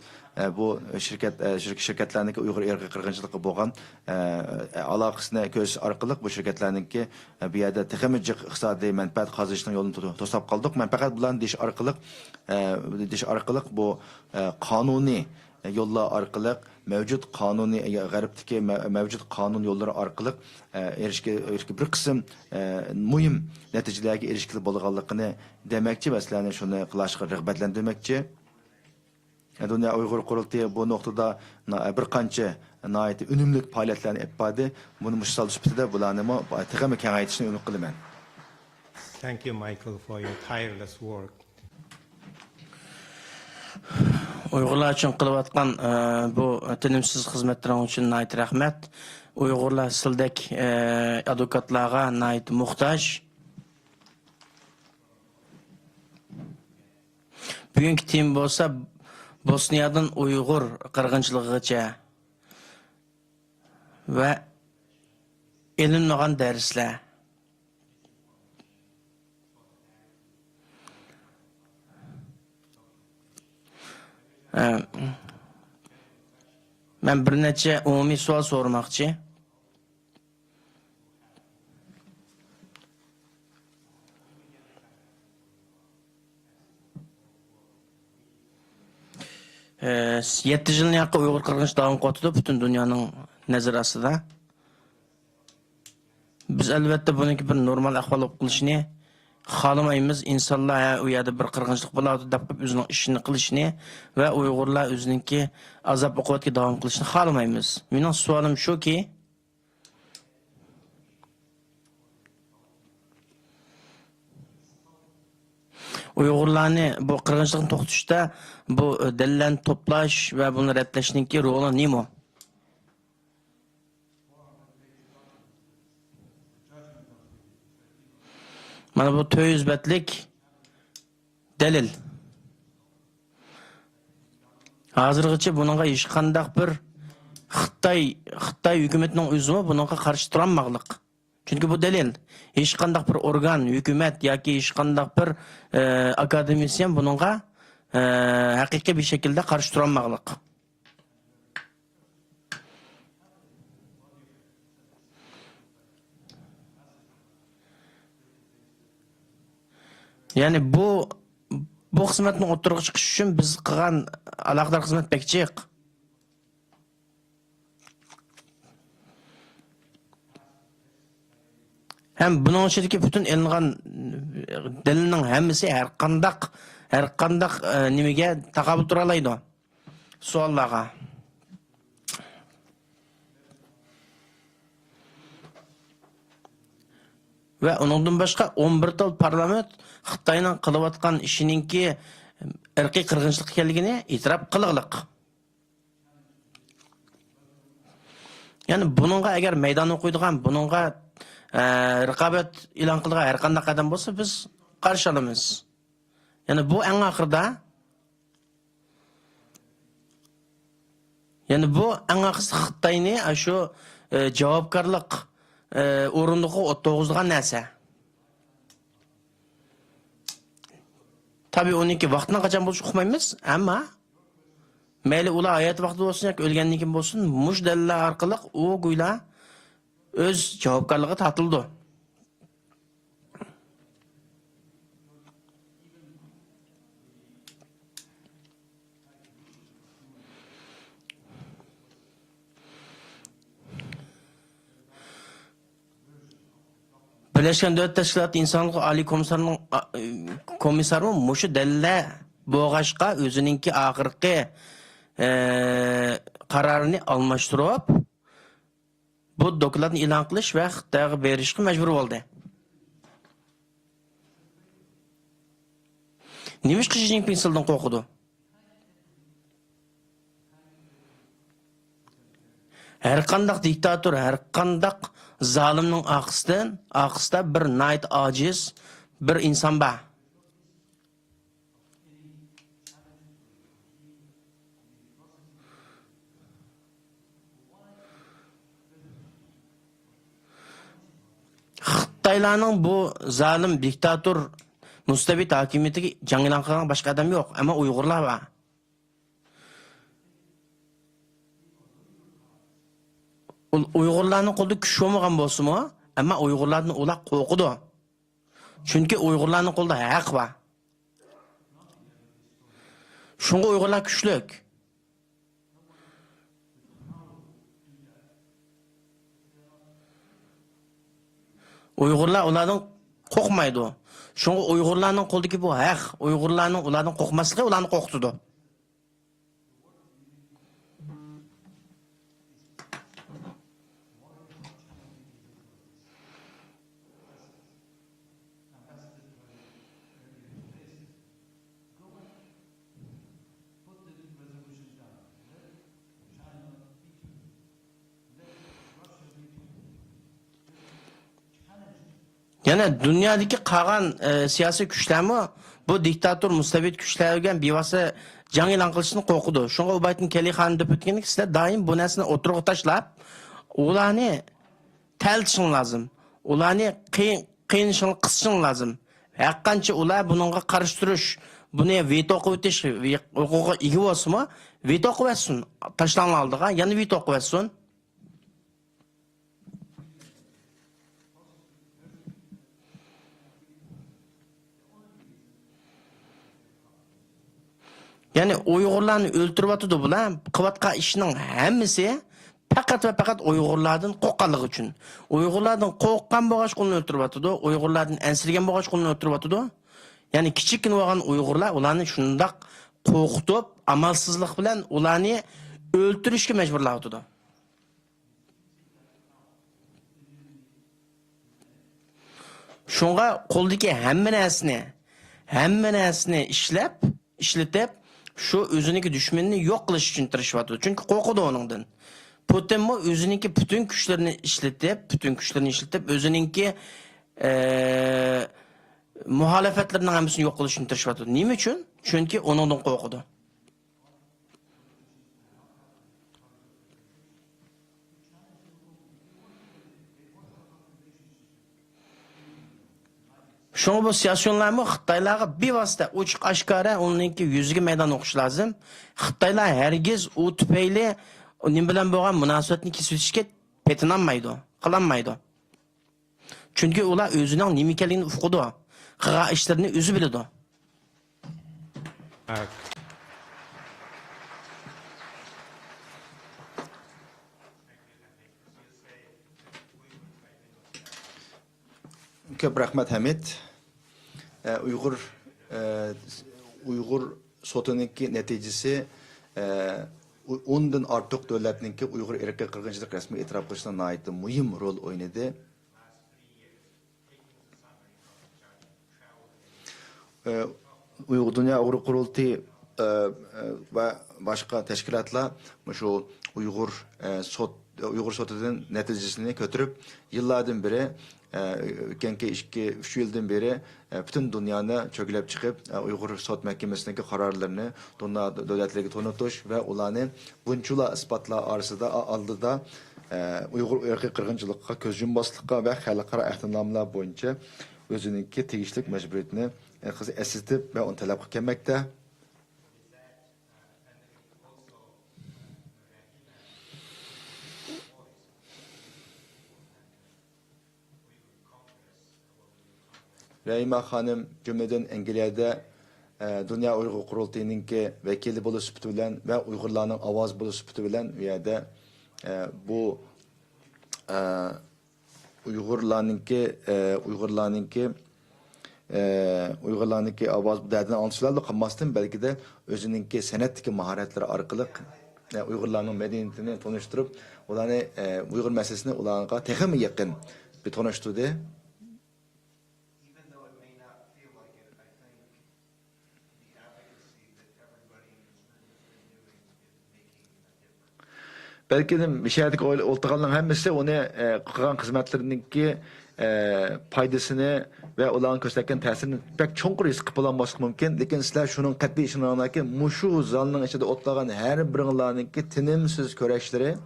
bu şirketlerindeki Uyghur irqi qirg'inchiligi bo'lgan aloqasini ko'rish orqali bu şirketlerindeki bir yerde texnik iqtisodiy manfaat qozonishning yo'lini to'sab qoldik. Men faqat bularni deyish orqali bu qonuniy yollar orqali mevcut kanuni g'arbdagi mevcut qonun yo'llari orqali erishga bir qism muhim natijalarga erishkili bo'lganligini demakchi, masalan shuni qilishga rag'batlantirmoqchi. Dünya Uyghur Qurultayı bu noktada bir qancha unumli faaliyetlarni yapadi. Bunu misal sifatida bularni texnik kengaytirishni umid qilaman. Thank you, Michael, for your tireless work. Uyg'urlar uchun qilayotgan bu tinimsiz xizmatlaring uchun nayt rahmat. Uyg'urlar sildek advokatlarga nayt muhtoj. Bugungi tim bo'lsa Bosniyadan Uyg'ur qirg'inchiligigacha va ilinmagan darslar. Ben bir neçe umumi sual sormakçı. 7 yılın yakı Uyghur kırgınç devam qotidi bütün dünyanın nazar ostida. Biz albatta buniki bir normal ahvol bo'lib qilishni xohlamaymiz. İnsanlar u yerda bir qirg'inchilik bo'ladi deb o'zining ishini qilishni va Uyg'urlar o'ziniki azob uqubatga davom qilishni xohlamaymiz. Mening savolim shuki, Uyg'urlarni bu qirg'inchilikni to'xtatishda bu dalillarni to'plash va buni redlashniki roli nima? Mana bu 400 betlik delil. Hozirgacha buningga hech qanday bir Xitoy hukumatining o'zi buningga qarshi turolmag'liq. Chunki bu delil. Hech qanday bir organ, hukumat yoki hech qanday bir akademisyen buningga haqiqiy bir shaklda qarshi turolmag'liq. Yani bu xizmatni o'ttirg'i chiqish uchun biz qilgan aloqador xizmat pek jiq. Hem bunun ichidagi bütün elingan dalilning hammasi har qandaq nimaga taqobil tura oladi. Savollarga. Ve onundan başka 11 tal parlament Xitoyning qilayotgan ishininki irqiy qirg'inchilik ekanligini e'tirof qilg'iliq. Yani bununla eğer meydan qo'ydigan, bununla raqobat e'lon qilgan har qanday qadam bo'lsa biz qarshi olamiz. Yani bu en oxirida Xitoyni shu javobgarlik o'rindiqqa o'tqizgan narsa. Tabii 12 vaqtına kaçan buluş uqmaymiz, ama mayli ular hayat vaqti bo'lsin yoki o'lgandan keyin bo'lsin, mush dalillar orqali u go'yla o'z javobgarligi tortildi. Birleşken Devlet Teşkilatı İnsanlık Ali Komisarı muşu delile boğaşqa özününki ahirki kararını almıştırıp bu dokladını ilan qilish ve Xitoyga berishga mecbur oldu. Nima Xi Jinping sildan qo'rqdi? Her qandaq diktator, her qandaq zalimning aqsida bir nayt aciz bir insan var. Xitoylarning bu zalim diktator mustabid hokimiyatiga jang e'lon qilgan boshqa odam yo'q, ammo Uyg'urlar bor. Uyg'urlarning qo'lida kuch bo'lmagan bo'lsa-mu, ammo Uyg'urlarni ular qo'rqidi. Chunki Uyg'urlarning qo'lida haq bor. Shunga Uyg'urlar kuchlik. Uyg'urlar ulardan qo'rqmaydi. Shunga Uyg'urlarning qo'ldagi bu haq, Uyg'urlarning ulardan qo'rqmasligi ularni qo'rqitdi. Yani dünyadaki qolgan siyosiy kuchlarmi bu diktator mustabid kuchlarga bevosita jang e'lon qilishni qo'rqidi. Shunga Ubaytning Kelixon deb o'tgandek, sizlar doim bu narsani o'tirg'i tashlab, ularni taltishing lozim. Ularni qiynashing, qisishing lozim. Haqqancha ular buningga qarshi turish, buni veto qilib o'tish huquqiga ega bo'lsa-mu, veto qilsin. Tashlangan oldiga yana veto qilsin. Yani Uyg'urlarni o'ltiryapti bular. Qilayotgan ishning hammasi faqat va faqat Uyg'urlardan qo'rqqanligi uchun. Uyg'urlardan qo'rqqan bo'lg'ach qulni o'ltiryapti. Uyg'urlardan ansirgan bo'lg'ach qulni o'ltiryapti. Yani kichikkin bo'lgan Uyg'urlar ularni shundoq qo'rqitib, amalsizlik bilan ularni o'ltirishga majburlayapti. Şunga qo'ldagi hamma narsani ishlatib, shu o'ziniki dushmanni yo'q qilish uchun tirishyapti. Chunki qo'rqadi oningdan. Putinmi o'ziniki butun kuchlarini ishlatib, o'ziniki muxolifatlarning hammasini yo'q qilish uchun tirishyapti. Nima uchun? Chunki oningdan qo'rqadi. Şunu bu siyasiyonlarımı Xitaylarga bevosita ochiq oshkora onunki yüzüge meydan o'qish lazım. Xitaylar hergiz u tufayli nim bilan bo'lgan munosabatni kesishga petinolmaydi, qilinmaydi. Chunki ular o'zining nima ekanligini uqdi, qilgan ishlarini o'zi biladi. Ko'p rahmat Hamid. Uyg'ur sotuniki neticesi 10'dan artıq devletninki Uyg'ur irqiy qirg'inchilik rasmiy e'tirof qilishida nihoyatda muhim rol o'ynadi. Dünya Uyg'ur qurultiyi va boshqa tashkilotlar shu Uyg'ur sotidan neticesini ko'tarib yillardan beri ötkenki 2-3 yıldan beri bütün dünyani çökülüp çıkıp Uyghur Sot Mahkemesi'ndeki kararlarını dünya devletlerine tanıtış ve ulanı bunçula ispatlar arasında aldıda Uyghur irqiy qirg'inchilikqa, ko'z yumboslikqa ve xalqaro ahdnomlar boyunca o'zininki tegishli majburiyatini esitib ve onu talab qilmoqda. Rahima Hanım cümleden Engeliya'da Dünya Uyghur Kurultayı'nınki vekili bulu süpütü bilen ve Uygurlarının avaz bulu süpütü bilen üyede bu Uygurlarınki avaz bu derdini anlaşılarla kalmasın belki de özününki senetteki maharetleri arkalık Uygurlarının medeniyetini tanıştırıp onları Uygur meselesini onlara tekrar yakın bir tanıştırdı. Belki de bir şeydik oltakanların hemmesi onu kıran hizmetlerininki paydasını ve olan gösterken tesirini pek çoğunkur risk bulanması mümkün. Lakin sizler şunun katli işini anlarken muşu zalının içinde otlagan her birinlarınki tinimsiz köreşleri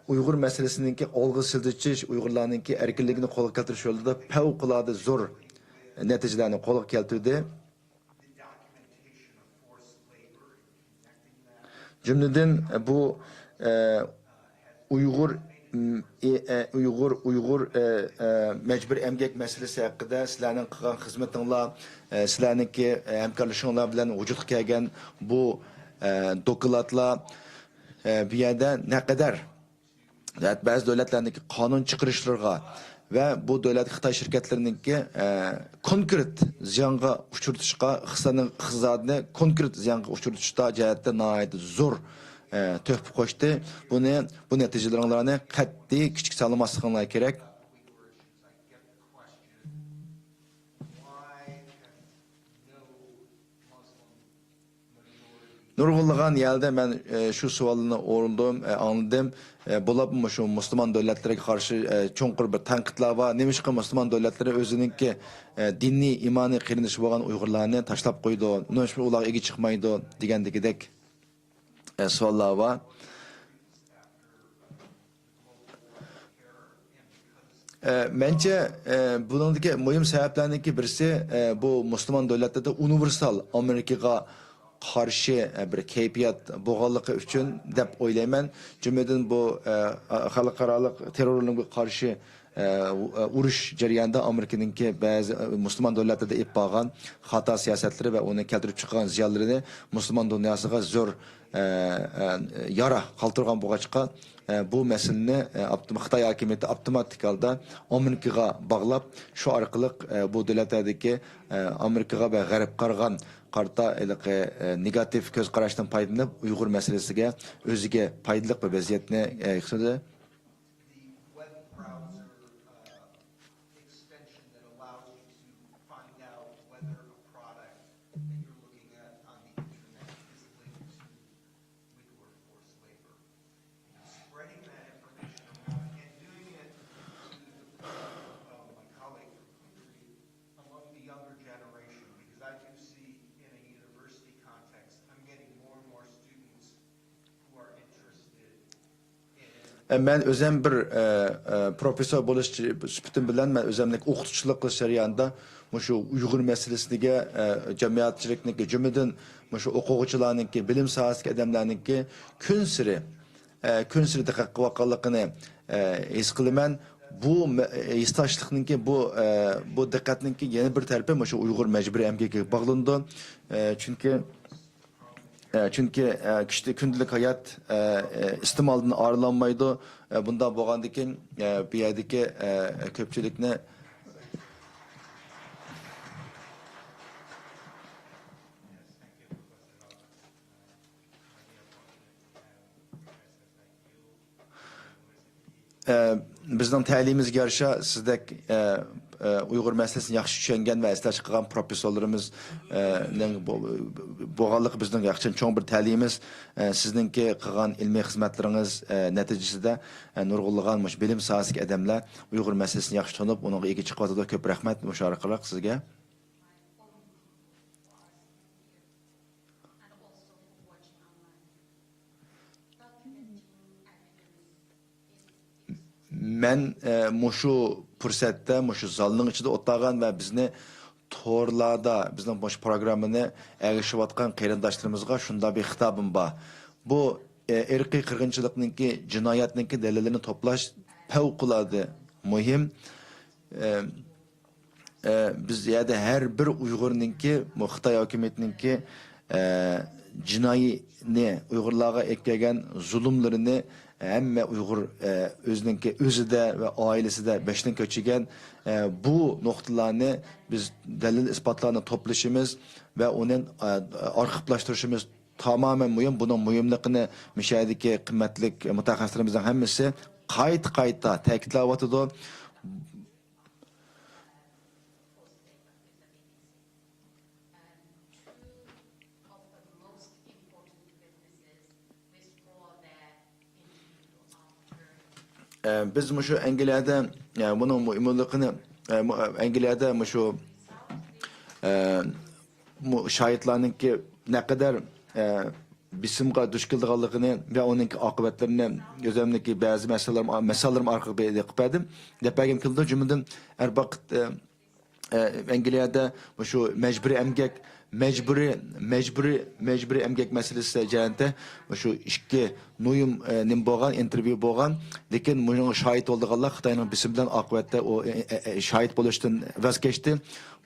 Uygur meselesininki olgu sildiçiş, Uygurlarınki erkinliğini kola keltiriş yolunda fevkalade zor neticelerini kola keltirdi. Cümleden bu Uygur mecbur emgek meselesi hakkında sizlerin kılan hizmetinle, sizlerinki hemkarlaşınlar bilen vücut kelgen bu dokulatla bir yerde ne kadar bazı devletlerindeki kanun çıkarışlarına ve bu devlet Xitay şirketlerininki konkret ziyanga uçurtuşqa, Xitayning iqtisodini konkret ziyanga uçurtuşda cihette nahayet zor töhfə qoşdu. Bu neticelerini qat'iy küçük salınmaslıqlar gerek. Nurgulluğun yerde ben şu sualını orundum, anladım. Bulab şu Müslüman devletlere karşı çoğunkur bir tankıtlar var. Nemişki Müslüman devletleri özününki dinni, imani kırınışı olan Uygurlarını taşlap koydu. Nemişki ular egi çıkmaydı degendikidek suallar var. Bence bunundaki mühim sebeplerindeki birisi bu Müslüman devletlerde universal Amerika'ya karşı bir keyfiyat boğalığı için dep oylayman. Cümleden bu halkaralık terörlüğüne karşı urush jarayonida Amerikaningki ba'zi musulmon davlatlarda ib bo'lgan xato siyosatlari va uni keltirib chiqqan ziyonlarini musulmon dunyosiga zo'r yara qoldirgan bo'lg'achqa bu masalani Xitoy hokimiyati avtomatik holda Amerikaga bog'lab shu orqali bu davlatlardagi Amerikaga va g'arb qarag'an qarta negativ ko'z qarashdan foydalanib Uyg'ur masalasiga o'ziga foydali bir vaziyatni iqtidi. Ben özüm bir profesör buluş süpütüm bilen ben özümlik okutçuluk kılış jarayonida şu Uyghur meselesiga jamiyatchilikniki jumladan şu o'quvchilarniki bilim sohasidagi odamlarniki kun siri diqqat qilganligini his qilaman. Bu istoshlikniki bu diqqatniki yana bir tarafi şu Uyg'ur majburiy emgakka bog'landi. Çünkü kişi gündelik hayat istimaldan ayrılanmaydı. Bundan boğandıkken bir yerdeki köpçülükne bizden təlimimiz yarışa sizdek Uyghur meselesini yaxşı düşüngen ve esler çıkan profesörlerimizin boğalık bizden yaxşı çoğun bir təlimimiz sizinki kılan ilmi hizmetleriniz neticesinde nurgulluğan bilim sahasındaki adamlar Uyghur meselesini yaxşı tanıp onun iyi çıkmadığı köp rahmet müşarakarak sizge. Men şu fursatda şu zalning ichida o'tgan va bizni to'rlarda bizning bosh programmani erishayotgan qarindoshlarimizga shunda bir xitobim bor. Bu irqiy qirg'inchilikningki, jinoyatningki dalilini to'plash favqulodda muhim. Biz yerda har bir Uyg'urningki, Xitoy hokimiyatininki jinoyatni Uyg'urlarga eklegan zulmlarini Hem Uyghur özünde ve ailesinde beşten köçügen bu noktalarını biz delil ispatlarını toplaşımız ve onun arkıplaştırışımız tamamen mühim. Bunun mühimliğini müşahedeki kıymetli mütehassislerimizden hemisi kayıta tekitlayatıdı. Biz şu Engeliya'da bunun mühimliğini Engeliya'da şu şahitlerin ki ne kadar bisimga düşküldüğünü ve onun akıbetlerini gözlemdeki bazı meselelerimi arkada yapıyorum. Depegim kıldı cümleden erbakt Engeliya'da şu mecburi emgek meselesi cehennete şu iki nuyum nimboğan interview boğan lekin bunun şahit olduğunda Xitayning bisimden akıbette o şahit buluştan vazgeçti.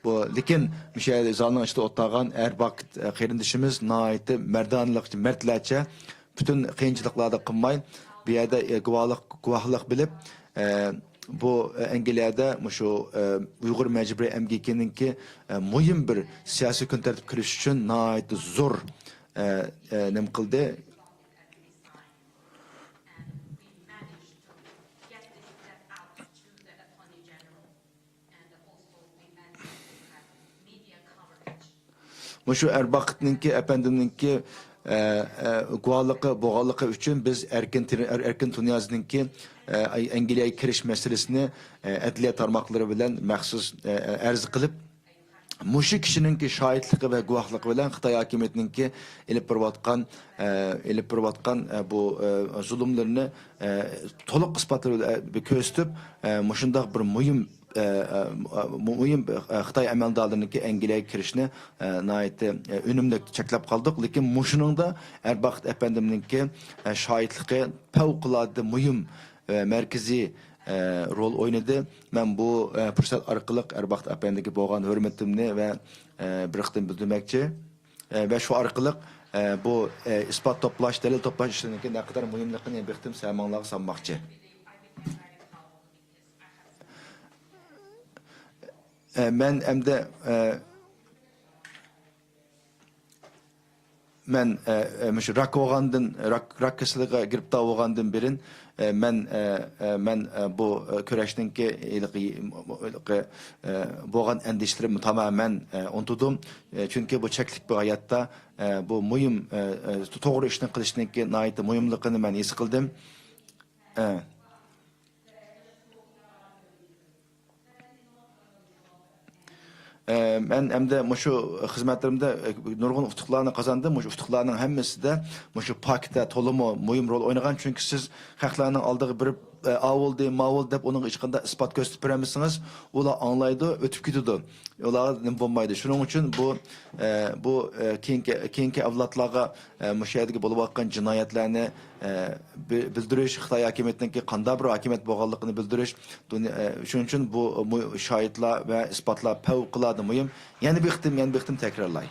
Bu lekin müşahede zalının içinde otagan erbakt qarindişimiz naiti merdanlık mertlerçe bütün kıyınçılıklarda kılmayın bir yerde guvahlık bilip bu Engeliya'da şu Uyghur mecburi emgekininki mühim bir siyasi gün tertip kiriş için naiti zor nem kıldı. Şu erbaqtninki efendimninki boğalıqı üçün biz erkin Tunyazininki Engeliya'ya kiriş meselesini adliye tarmaqları bilen məxsus arz qılıb Muşu kişininki şahitliği ve guahlığı bilen Xitay hakimiyetininki elip birvatkan bu zulümlerini toluk ispatları köstüp muşundaq bir mühim Xitay əməldarlarınınki Engeliya'ya kirişini naiti önümde çeklep kaldık. Lakin muşunun da Erbaqt efendimninki şahitliği fevkalade mühim merkezi rol oynadı. Ben bu fırsat arkalık Erbaxt apendeki boğan hürmetimni ve bir kıtım bildirmekçi. Ve şu arkalık bu ispat toplaş, delil toplaş işlerindeki ne kadar mühimlikini bir kıtım sevmanlığa sanmakçı. Ben hem de men şu rak olgandan rak kasalına girip ta olgandan birin men bu köreşninki boğan endişlerimi tamamen unutuldum. Çünkü bu çeklik bir hayatta bu mühim doğru işini kılışınki nait mühimlikini ben his kıldım. Ben hem de şu hizmetlerimde nurgun uftuklarını kazandım. Bu uftuklarının hemmesi de şu pakta tolumu mühim rol oynagan. Çünkü siz haklarının aldığı bir avuldu, mavul dep onun içinde ispat gösterip veremezsiniz. Ola anlaydı, ötüp gidiyordu. Ola ne bombaydı. Şunun için bu keyinki avlatlarga müşahede bulup bakkan cinayetlerini bildiriş, Xitay hakimiyetindeki kanda bir hakimiyet boğallıkını bildiriş. Şunun için bu şahitler ve ispatlar fevkalade mühim. Yani bir kıtım tekrarlay.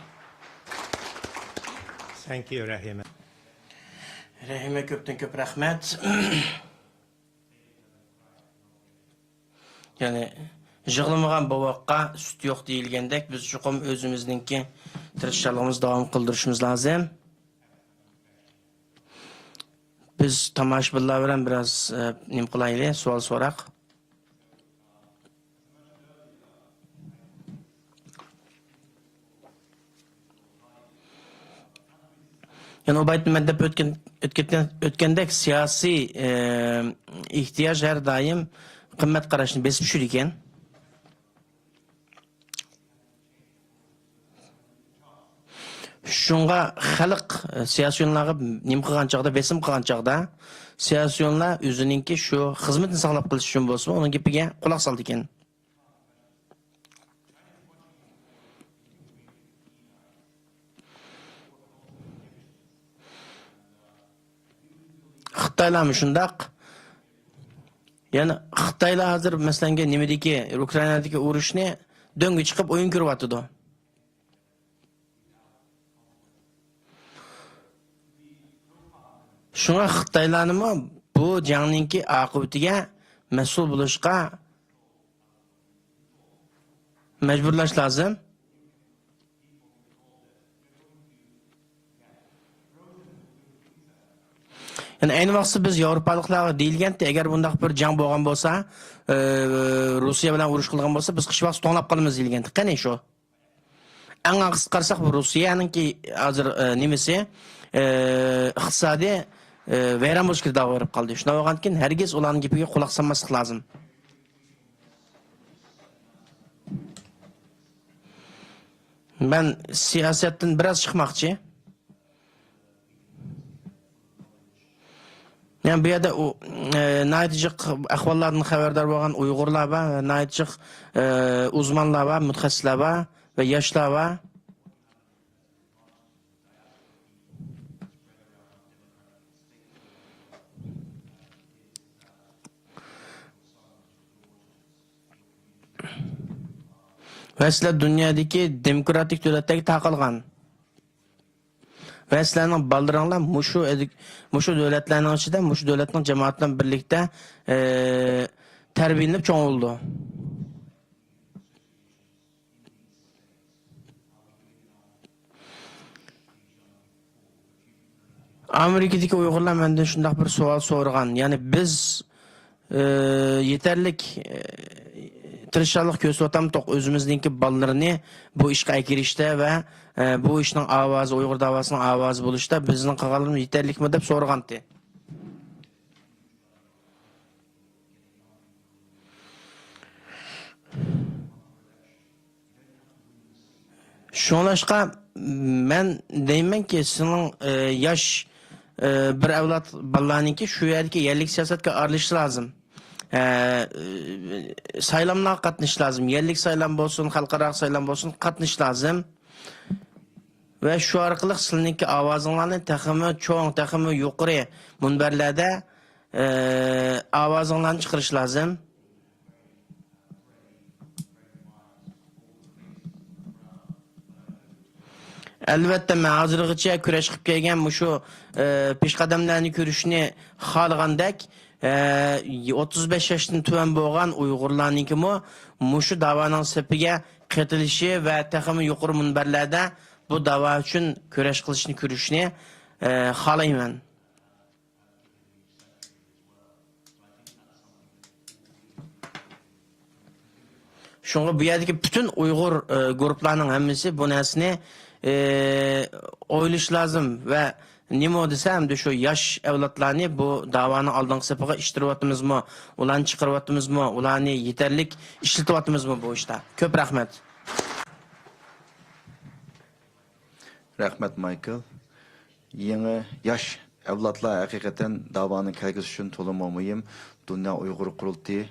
Thank you, Rahime. Rahime köpten köp rahmet. Yani jığılmаған bavaqqa süt yok deyilgendek biz çuqum özümüzdeki tirişçalığımız devam kıldırışımız lazım. Biz tamaşbıllar bilen biraz nim kılaylı, sual sorak. Yani o bayt meddep ötkendek siyasi ihtiyaç her daim kıymet karşını besip şuriken. Şunga xalq siyasiyonlarga nim qilgan chaqda, besim qilgan chaqda siyasiyonlar o'zininki shu xizmatni saqlab qilish uchun bo'lsa, uning gapiga quloq soldi ekan. Xitoylar shundaq. Yani Xitoylar hozir masalan nimadagi Ukrainadagi urushni döngü chiqib o'yin ko'ryapti. Şuna Xitoylarni bu jangninki aqibatiga mas'ul bo'lishga majburlash lazım. Yani aynı vaqtda biz Yevropaliklarga deyilganda agar bundaq bir jang bo'lgan bo'lsa, Rossiya bilan urush qilgan bo'lsa, biz qish vaqt to'nglab qolamiz deyilganda. Qani shu? Eng qisqarsak bu Rossiyaninki hozir nimasi iqtisodiy vayron bo'lishga da'vo berib qoldi. Shuna bo'lgandan hergiz ularning gapiga quloq solmaslik lozim. Ben siyasetdan biraz chiqmoqchi. Yani bu yerda o naytijiq ahvollardan xabardor bo'lgan Uyg'urlar va naytijiq uzmanlar va mutaxassislar va yoshlar va sizlar dunyodagi demokratik davlatdagi taqilgan. Ve sizlarning baldiringlar mushu davlatlarning ichida, mushu davlatning jamoat bilan birlikda tarbiyalanib cho'ng bo'ldi. Amerikadagi Uyg'urlar mendan shunday bir savol so'ragan. Ya'ni biz yetarlik tirishchilik ko'rsatamtoq o'zimizningki bolalarni bu ishga kirishda va bu ishning ovozi, Uyg'ur davosining ovozi bo'lishda bizning qilganlarimiz yetarlikmi deb so'ragandi. Şunlaşqa men deymanki sening yosh bir avlod bolalarniki shu yerdagi yerlik siyosatga aralashish lozim. Saylamlarga qatnashish lozim. Yerlik saylam bo'lsin, xalqaro saylam bo'lsin, qatnashish lozim. Ve şu arkalık sizinki avazlarını takımı çoğun, takımı yukarı munberlerde Avazыңlarni chiqarish lazım. Albatta men hozirgacha kurash qilib kelgan shu peshqadamlarni ko'rishni xohlagandek 35 yoshdan tuvan bo'lgan Uyg'urlarnikimi mushu da'voning sepiga qatilishi va taxmi yuqori munbarlarda bu da'vo uchun kurash qilishni ko'rishni xohlayman. Şunga bu yerdagi bütün Uyg'ur guruhlarning hammasi bu narsani o'ylash lazım ve nima desam de şu yosh avlodlarni bu davoni oldingi safiga ishtiryapmizmi, ularni chiqaryapmizmi, ularni yetarlik ishlatyapmizmi bu ishda. Ko'p rahmat. Rahmat Michael. Yangi yosh avlodlar haqiqatan davoni kelgisi uchun to'liq muhim. Dunyo Uyg'ur qurultiyi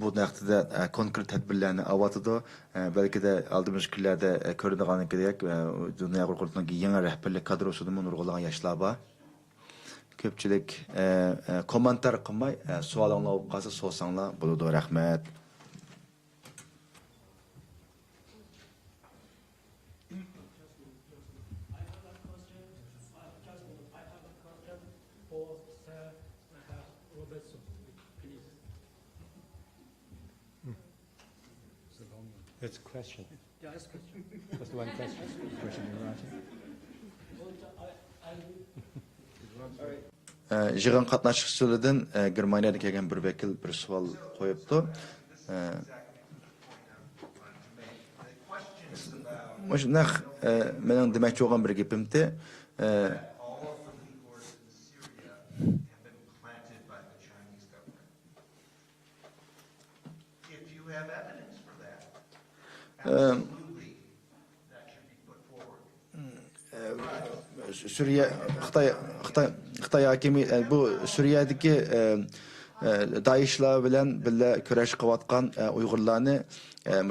bu naqtida konkret tadbirlarni avatıdı. Belki de aldığımız günlerde ko'rinadigan kerak Dunyo Uyg'ur qurultiyining yangi rahbarlik kadrosida nurg'ulagan yoshlar bor. Ko'pchilik komentar qilmay, savolinglar bo'lib qolsa so'rasanglar bo'ladi. Rahmat. It's a question. Yeah, it's a question. Just one question. Question in writing. Yig'in qatnashchilaridan Germaniyadan kelgan bir vakil bir savol qo'yibdi. Mana mening demoqchi bo'lgan bir gapimda Suriye, Xitay hakimi bu Suriye'deki DAEŞ'lar bilen birle kurash qilayotgan Uyg'urlarni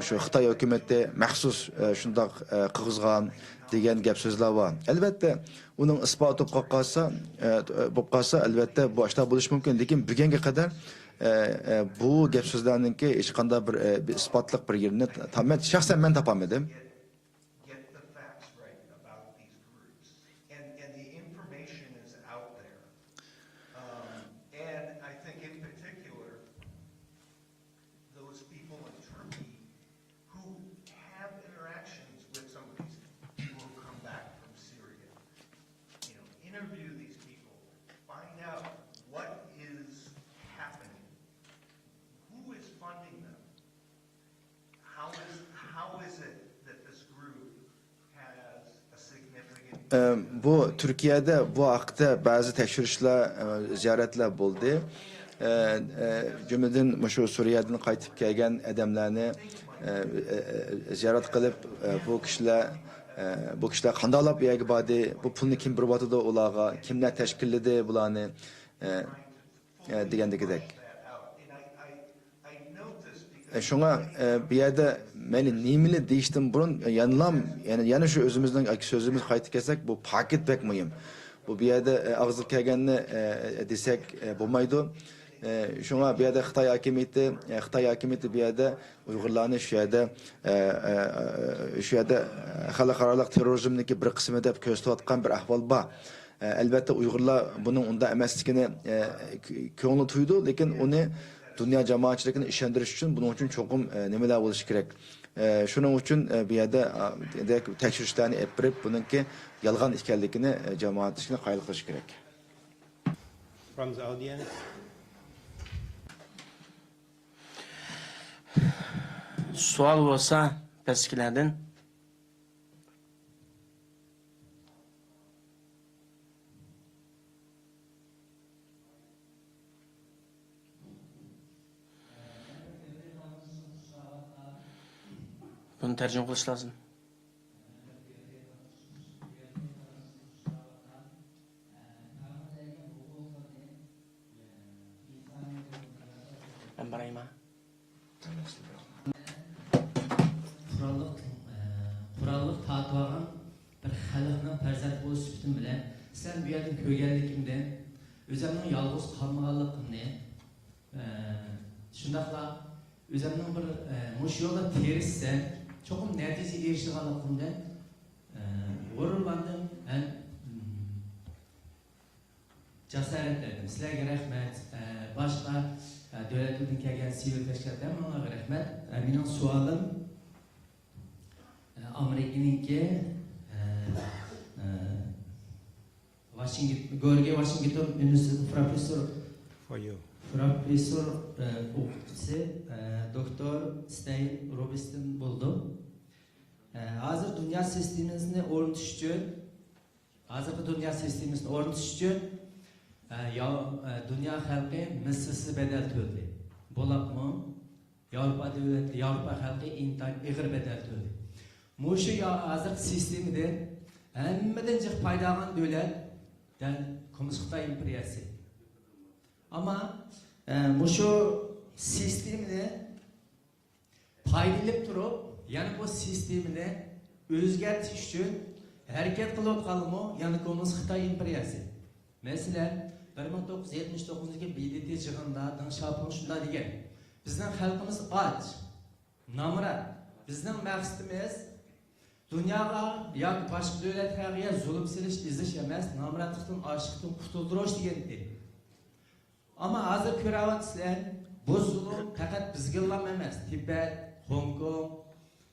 şu Xitay hükümeti maxsus shundoq qilg'izgan degan gap so'zlar bor. Albatta, uning isboti bo'lib qolsa, albatta bu ishlar bo'lishi mumkin, lekin bugunga qadar bu gap so'zlarninki hech qanday bir isbotliq bir yerini shaxsan men topolmadim. Bu Türkiye'de bu haqda bazı tekshirishlar, ziyoratlar bo'ldi. Cümleden şu Suriye'den qaytib kelgan adamlarni ziyorat qilib, bu kişiler qandaylar bu yerga bordi, bu pulni kim birbatida ularga, kimlar tashkilladi bularni degandagidek. Şuna bir yerde meni nimeli deyishdan burun yani şu özümüzden sözümüz qaytib kelsak bu paket pek mühim. Bu bir yerde ağzı kelganni desek bo'lmaydi. Şuna bir yerde Xitay hakimiyeti bir yerde Uyg'urlarni şu yerde xalqaro terrorizmniki bir qismi deb ko'rsatayotgan bir ahvol bor. Albatta Uyg'urlar bunun unda emasligini ko'ngli tuydi, lekin uni dünya cemaatçilikini işlendiriş için bunun için çokum nemeler oluş gerek. Şunun için bir yerde tekşirişlerini yapıp bununki yalgan işgallikini cemaatçilikine kaylıklışı gerek. From the audience. Sual olsa peskilerdin. Bunu tercüme kılış lazım. Ben barayım ha. Kurallık tatvagan bir xalqning farzand bo'lish bitim bilan sen bu yerdan ko'rganligingdan özümün yalnız kalmaganligini, şundaqla özümün bir muş yolda terissem, çokum netije erişiganligimden gururlandım. Cesaretlendim. Sizlerge rahmet. Başka devletlerden kelgen sivil teşkilatlar ona rahmet. Benim sualım Amerika'nınki Washington Üniversitesi profesör okutçusu Doktor Stein Robinson buldu. Hazır dünya sistemimizde ornatış için dünya halkı mislsiz bedel töldü. Bolapmı? Avrupa devletleri, Avrupa halkı intihar ağır bedel töldü. Muşu hazır sistemide hemmeden jiq paydagan devlet Komünist Xitay imperiyasi. Ama muşu sistemde paydalanıp turup, yani bu sistemde özgertiş için hareket kılıp kalımı, yani Komünist Xitay imperiyasi. Mesela 1979'daki BDT yığında Deng Xiaoping şunda degan: bizning xalqimiz och, namrat. Bizning maqsadimiz dunyoga yoki boshqa davlatlarga zulm silish, izish emas, namratlikdan, ochlikdan qutuldirish degan. Ama hozir ko'ryapsizlar, bu zulm faqat bizga emas, Tibet, Hong Kong,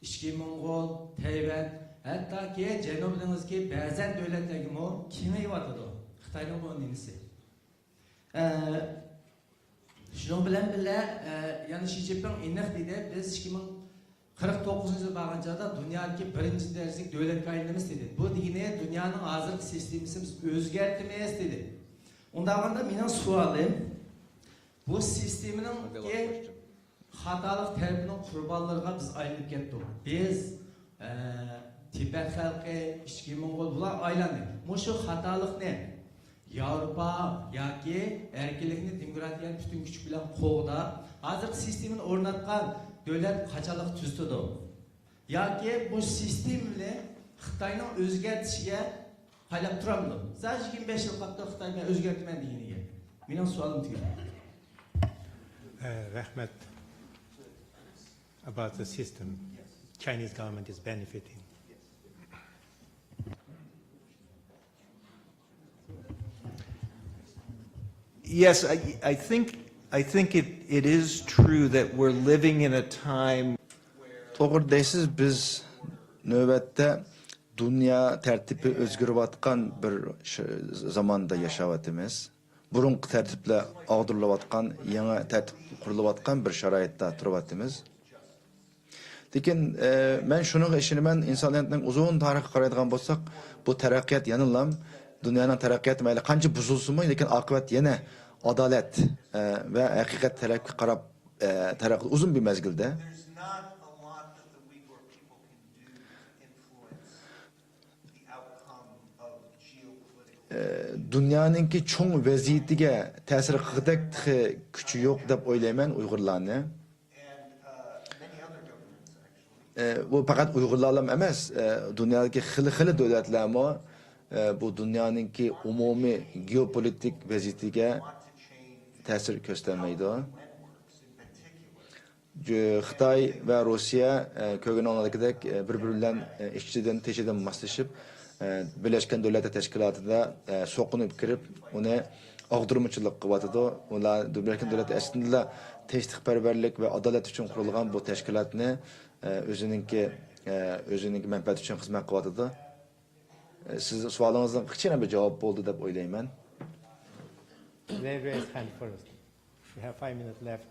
Ishki Mongol, Tayvan, hattoki Janubiy dengizga ba'zan davlatlarga mo kengayotadi. Xitoyning bu nimasi. Şunun bilen bile yani Xi Jinping iniq dedi, biz 2049 yıl bağınca dünyadaki birinci derecelik devlet kaynımız dedi. Bu dine dünyanın hazır sistemimiz özgertmeyez dedi. Ondan da benim sualım, bu sistemin ki hatalık tarafının kurbanlarına biz ayrılıp kettik. Biz Tibet halkı, İşki Mongol bular aylandık. Bu şu hatalık ne? Avrupa yoki erkinlikni, demokratiyani bütün kuch bilan qo'g'da hozir sistemini o'rnatgan davlat qachalik tuzdi. Yoki bu sistem bilan Xitoyning o'zgartishiga qaylab turamdi. Sadece 25 yil qoldi Xitoyni o'zgartman deganiga. Mening savolim tugadi. Rahmat. About the system, Chinese government is benefiting. Yes, I think it is true that we're living in a time. Doğru deysiz, biz növbette dünya tertibi özgürüvatkan bir zamanda yaşavatımız. Burunqi tertiple ağdırılavatkan, yeni tertip kurulavatkan bir şarayette turvatımız. Lekin ben şunun eşinimen insaniyetinin uzun tarihi qaraydigan bolsak, bu terakkiyat yanılam. Dünyanın terakkiyatı mayli qancha buzulsunmu, lekin oqibat yana adalet ve hakikat tarafga qarab taraqqi uzun bir mezgilde. Dünyanınki çoğ vaziyetiga ta'sir qilgudek kuchi yo'q deb o'ylayman Uyg'urlarni. Bu faqat Uyg'urlar emas, dunyodagi xili davlatlarmi bu dünyanınki umumi geopolitik vaziyetiga ta'sir ko'rsatmaydi. Xitoy va Rossiya ko'rganinglardek bir-biri bilan ishchidan teshidan moslashib, Birleşken Devletler Teşkilatı'da so'qinib kirib, uni og'dirmachilik qilyotdi. Ular Birleşken Devletler aslında tinchlikparvarlik ve adalet uchun qurilgan bu tashkilotni o'zininki manfaati uchun xizmat qilyotdi. Siz sualınızdan kichkina bir cevap oldu deb o'ylayman. They raise hand first. We have 5 minutes left.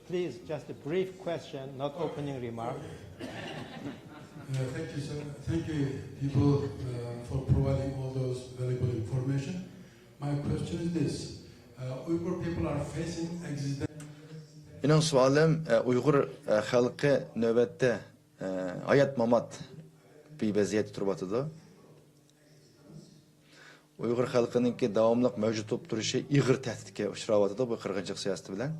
Please, just a brief question, not opening remark. Thank you, sir. Thank you, people, for providing all those valuable information. My question is this. Uyghur people are facing existential. Benim sualım Uyghur halkı növbette hayat mamat bir vaziyet turbatıdı. Uyghur halkınınki davamlıq mevcut olup duruşu iğir tehditke uçravatıdı bu qırğınçıq siyaseti bilen.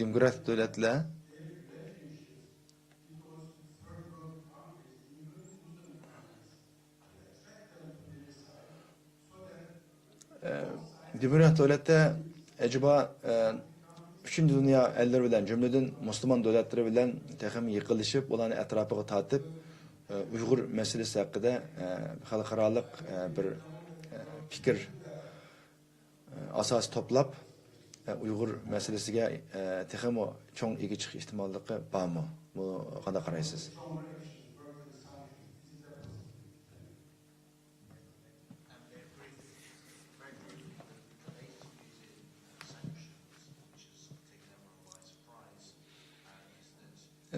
demokratik devletler demokratik devlette acaba 3. dünya eller bilen cümleden Müslüman devletleri bilen tekrar yıkılışıp olan etrafı tatip Uygur meselesi hakkında halkaralık bir fikir asas toplap Uygur meselesiga texmo çoğun ilgi çıkış ihtimallığı var mı? Bu kadar karaysız.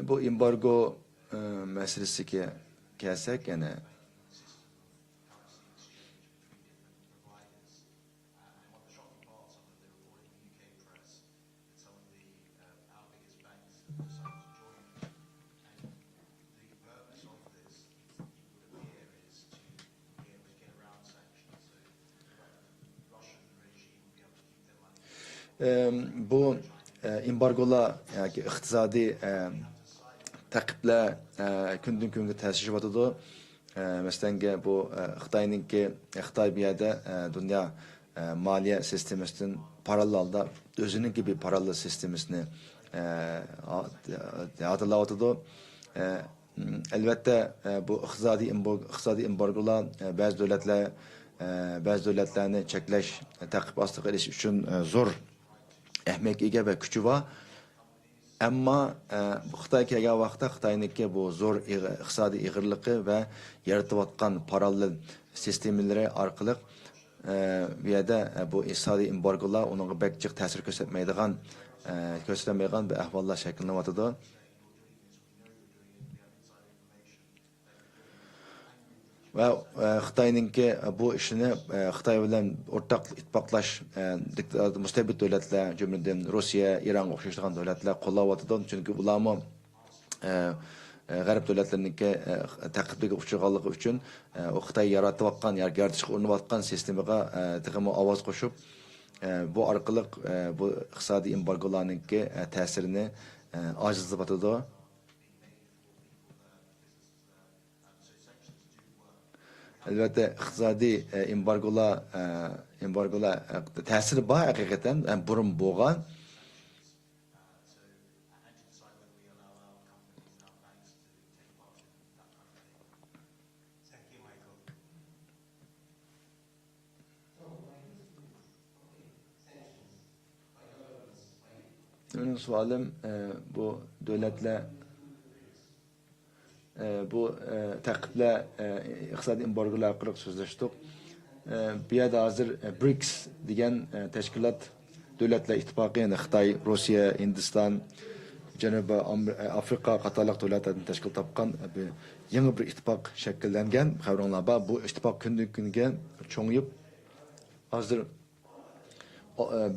Bu embargo meselesi ki gelsek yani bu embargola yani iktisadi takipler günden güne tesir ediyordu. Mesela bu Xitay bir yerde dünya maliye sisteminin paralelde özünün gibi paralel sistemini hatırlatıyordu. Elbette bu iktisadi embargolar bazı devletlerini çekleş takip astığı için zor ehmekiga ve küçü var. Ama bu Xitay kelgan vaqtda Xitoyniki bu zo'r iqtisodiy ig'irligi va yaratıvatkan paralel sistemlari orqali bu yerda bu iqtisodiy embargolar uningga bek jiq ta'sir ko'rsatmaydigan bir ahvollar shakllanyotidi. Ve Xitoyniki bu işini Xitoy bilan o'rtaq ittifoqlash mustabid davlatlar, jumladan Rossiya, İran o'xshagan davlatlar qo'llayotdi. Chunki ularni G'arb davlatlarininki taqibliga uchraganligi uchun Xitoy yaratayotgan, yaratishga urinayotgan sistemaga texmo ovoz qo'shib, bu orqali bu iqtisodiy embargolarninki ta'sirini ojizlayotdi. Elbette iqtisadi embargolar ta'siri bor hakikaten burun bo'lgan. Benim sualim bu devletler bu takipler iqtisadi embargolar orqali so'zlashdik. Bu yerda hozir BRICS degan tashkilot davlatlar ittifoqi, ya'ni Xitoy, Rossiya, Hindiston, Janubiy Afrika qatorliq davlatlardan tashkil topgan yangi bir ittifoq shakllangan. Xabaringlar bor, bu ittifoq kundan kunga cho'ngib hozir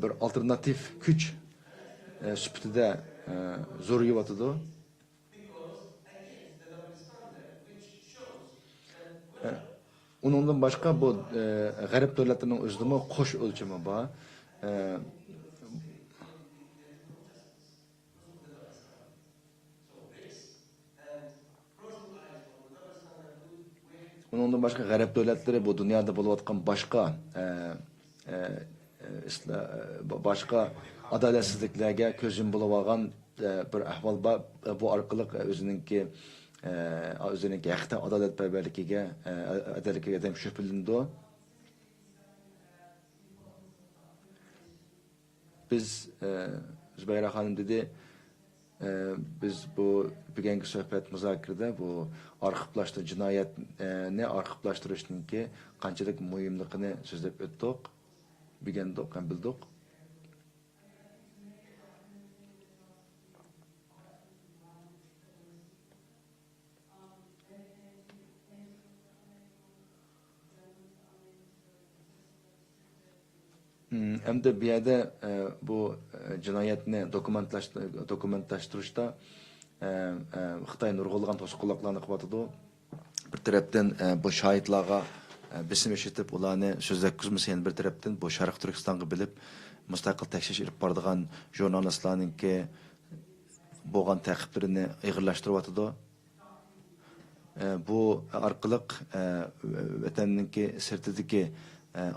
bir alternativ kuch sifatida zo'rayotidi. Onundan başka bu G'arb davlatlarının o'zida qo'sh o'lchami bor. Onundan başka G'arb davlatlari bu dünyada bo'layotgan başka adaletsizliklarga ko'z yumib olgan bir ahvol bor. Bu orqali o'zininki haqda adaletperverligiga ham shubhalandi. Biz Zübeyra Hanım dedi, biz bu bugungi suhbat muzokarada bu arxivlashtirish jinoyatni arxivlashtirishninki qanchalik muhimligini so'zlab o'tdik, bilgandik ham bildik. Hem de bir yerde bu cinayetini dokumentlaştırışta Xitay nurg'ulg'an to'sqinliklarni qilyotidi. Bir tarafdan bu şahitlarga besim eşitip ularni so'zlatkizmasan bir tarafdan bu Sharq Turkistonga bilib mustaqil tekshirish ilib boradigan jurnalistlarningki bo'lgan ta'qiblarini ig'irlashtiryotidi. Bu orqali vatanninki sirtidagi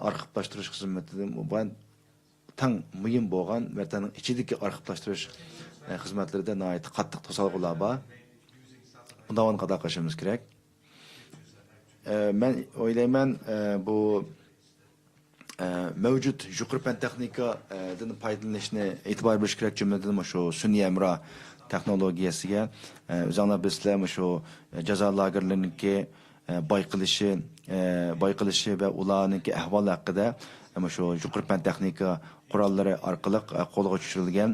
arxivlashtirish xizmatidan bu tang muhim bo'lgan vatanning ichidagi arxivlashtirish xizmatlarida nihoyat qattiq to'salg'ular bor. Bundan qadar qilishimiz kerak. Ben o'ylayman bu mevcut yuqori fan texnikadan foydalanishni e'tibor berish kerak, jumladan shu sun'iy emra texnologiyasiga o'zinglar bizlar shu jazo lagerlariniki bayqilishi va ularningki ahvoli haqida shu yuqori fan texnika qurollari orqali qo'lga tushirilgan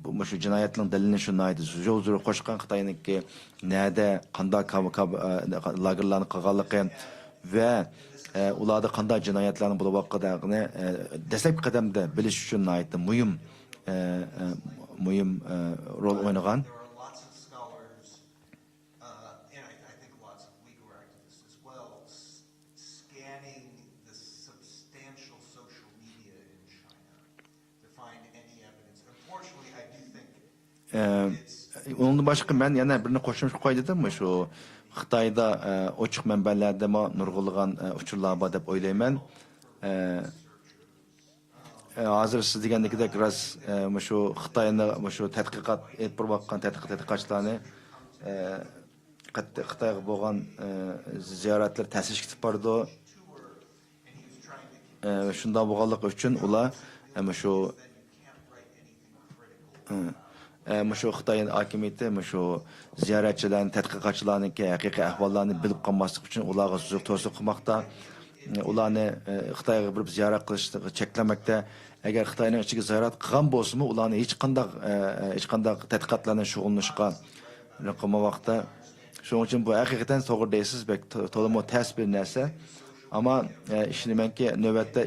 bu şu cinayetlerin delilini şunaydı. Zor koşkan Xitay'nınki nerede qanday lagerlarni qilganligi ve ularda qanday cinayetlerin bo'lib atqanligini dastlabki qadamda bilish uchun aytdi. Muhim rol o'ynagan. There are lots of scholars, and I think lots of legal activists as well, scanning the substantial social media in China to find any evidence. Unfortunately, I do think Onun başka ben yana birini qo'shimcha qo'ydim şu Xitoyda ochiq manbalarda nurg'ulg'an uchurlar bor deb o'ylayman. Hozir siz degandekidek biraz şu Xitoyni şu tadqiqot etib borayotgan tadqiqotchilarni Xitoyga bo'lgan ziyoratlar ta'sir etib bordi. Shunda bo'lganligi uchun ular şu Şu Xitoyning hokimiyati şu ziyoratchilarni, tadqiqotchilarningki haqiqiy ahvollarni bilib qolmaslik uchun ularga suzuk to'siq qilmoqda. Ularni Xitoyga bir ziyorat qilishni cheklamoqda. Agar Xitoyning ichiga ziyorat qilgan bo'lsa-mu, ularni hech qanday tadqiqotlarni shug'ullanishga qilmoqda. Shuning uchun bu haqiqatan to'g'ri deysiz, to'liq ters bir narsa. Ammo ishonamanki, navbatda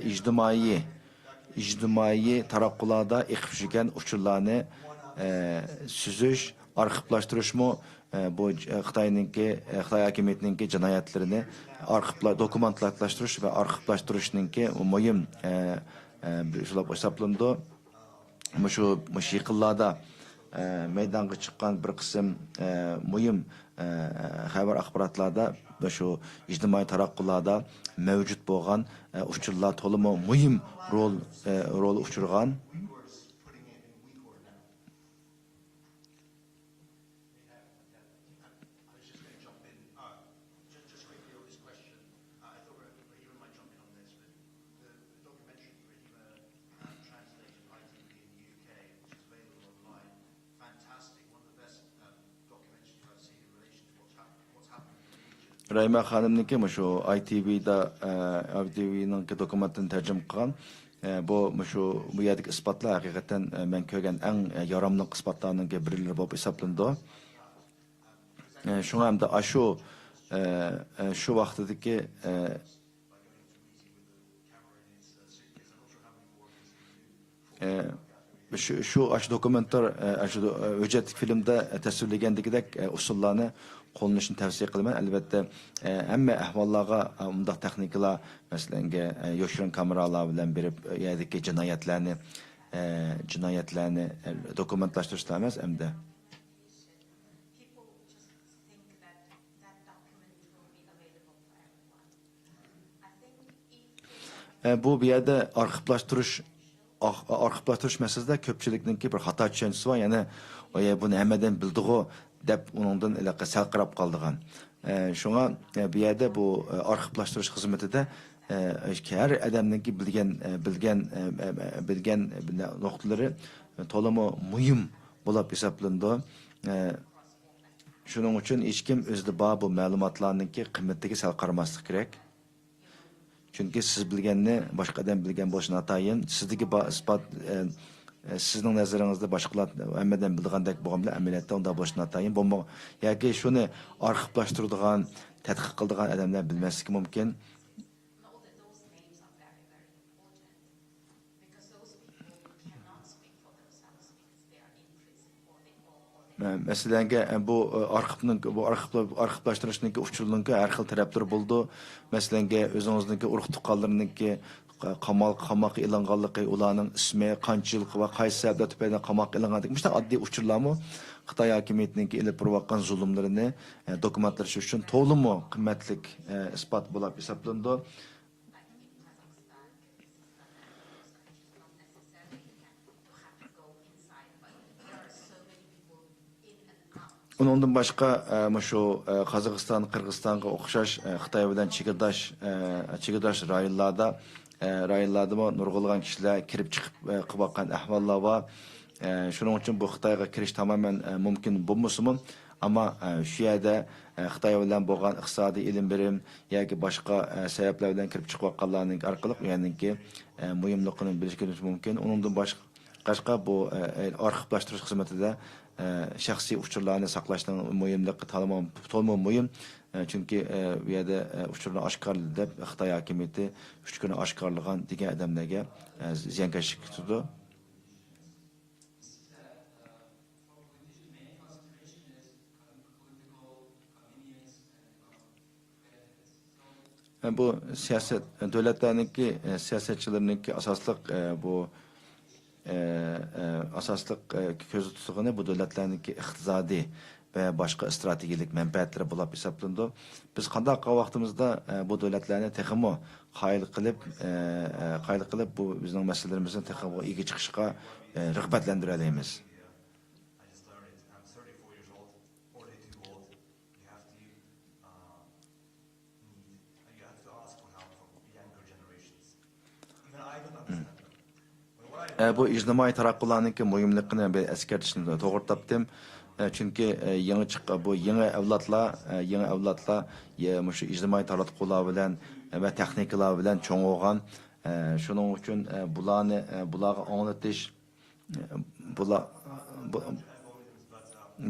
ijtimoiy taraqqiyotda eqib yurgan uchurlarni süzüş, arxivlashtirishmi bu Xitoy hokimiyatininki jinoyatlarini dokumentlashtirish va arxivlashtirishninki muhim shular hisoblandi. Shu yaqinlarda maydonga chiqqan bir qism muhim xabar axborotlarda shu ijtimoiy taraqqiyotda mavjud bo'lgan uchurlar to'liq muhim rol uchirgan. Rayma Hanım'nınki şu ITV'nin dokumentini tercüme kılan bu yerdeki ispatlar hakikaten ben köygen en yaramlı ispatlarının birileri bu hesaplandı. Şuna hem de şu vaxtdaki şu dokumentar ücretlik filmde tasvirlagandagidek usullarni qo'llanishni tavsiya qilaman. Albatta hamma ahvollarga undaq texnikalar, masalan, yoshirin kameralar bilan berib yerdagi jinoyatlarni dokumentlashtirish emas, hamda bu yerda arxivlashtirish masalasida ko'pchilikninki bir xato tushunchasi bor. Ya'ni buni hammadan bildigu deb uningdan sal qarab qoldigan. Shunga bu yerda bu arxivlashtirish xizmatida har odamninki bilgan nuqtalari to'liq muhim bo'lib hisoblandi. Shuning uchun hech kim o'zida bor bu ma'lumotlarninki qiymatiga sal qaramaslik kerak. Çünkü siz bilgenini başka adam bilgen boşuna atayin. Sizdeki ispat sizin nazarınızda başkalar emmeden bildiğindeki bu gamle ameliyatda onda boşuna atayin. Bomba ya ki şunu arxivlaştırdıgan, tədqiq kıldığan adamlar bilmezlik mümkün. Masalan, bu arxivlashtirishning uchurlarning har xil taraplari bo'ldi. Masalan, o'zingizning urug' tuqqanlarning qamoqqa ilinganligi, ularning ismi, qanchalik va qaysi sabab tufayli qamoqqa ilinganligi, bu oddiy uchurlarmi Xitoy hokimiyatining ilib turayotgan zulmlarini dokumentlashtirish uchun to'liq qimmatli isbot bo'lib hisoblandi. Ondan başqa şu Qozog'iston, Qirg'izistonga o'xshash Xitoy bilan chegirdash rayonlarda nurg'ulg'an kishilar kirib chiqib qilgan ahvollar bor. Shuning uchun bu Xitoyga kirish tamoman mumkin bo'lmasa-mu, ammo shu yerda Xitoy bilan bo'lgan iqtisodiy ilm birim yoki boshqa sabablar bilan kirib chiqayotganlarning orqali ya'niki muhimligini bilishimiz mumkin. Undan boshqa bu arxivlashtirish xizmatida shaxsiy uchurlarni saqlashning muhimligi to'liq muhim. Chunki bu yerda uchurni oshkorlab deb Xitoy hokimiyati 3 kun oshkorlagan degan odamlarga ziyonkashlik tutdi. Bu siyaset devletlerninki siyasetçilerinki asaslık bu asaslık közü tutduğunu bu devletlerdeki iqtisadi ve başka stratejilik menfaatleri bulup hesaplandı. Biz qandaq vaqtimizda bu devletlerini texmo qayil qilib bu bizning meselelerimizin texmo iyi chiqishga rag'batlantiramiz. Bu ijtimoiy taraqqiyotning muhimligini ben eskartishni to'g'ri topdim. Çünkü yeni avlodlar shu ijtimoiy taraqqiyotlar bilan va texnikalar bilan cho'ng bo'lgan. Shuning uchun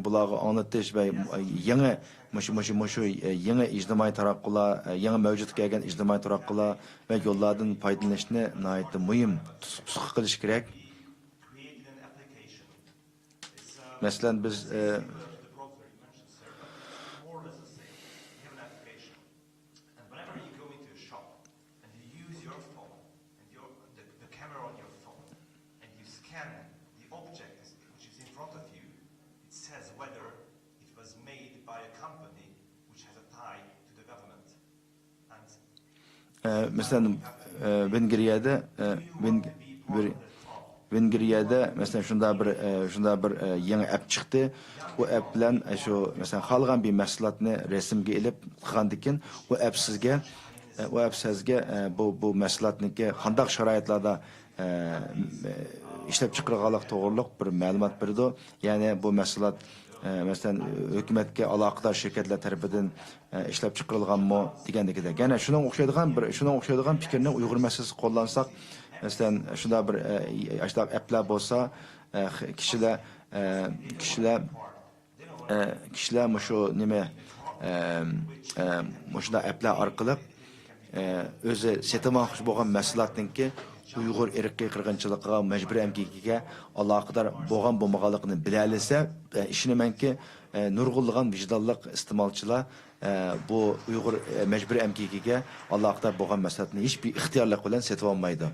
bularga anglatish ve yeni ijtimoiy taraqqiyotlar, yeni mavjud kelgan ijtimoiy taraqqiyotlar ve yo'llardan foydalanishni nihoyat muhim tutqu qilish kerak. Mesela biz mesela Vengriyada mesela şunda bir yeni app çıktı. Bu app bilan şu mesela xalqan bir mahsulotni resimga ilib qilgandikin, bu app sizga bu mahsulotniki qandaq sharoitlarda ishlab chiqarilganlik to'g'riliq bir ma'lumot berdi. Ya'ni bu mahsulot mesela hükümetke alaqadar şirketler tarafidan ishlab chiqarilganmi degandagidek. Yana shunga o'xshaydigan fikrni Uyg'ur masalasi qo'llansak, mesela şunda bir aşağıda app'lar bolsa kişiler şu nime şunda app'lar arqılıb özü setimoqchi bo'lgan mahsulotninki Uyg'ur irqiy qirg'inchiligiga, majburiy emgikiga aloqador bo'lgan bo'lmaganligini bilolsa, ishonamanki nurg'unlagan vijdonli iste'molchilar bu Uyg'ur majburiy emgikiga aloqador bo'lgan mahsulotni hech bir ixtiyorlik bilan setib olmaydi.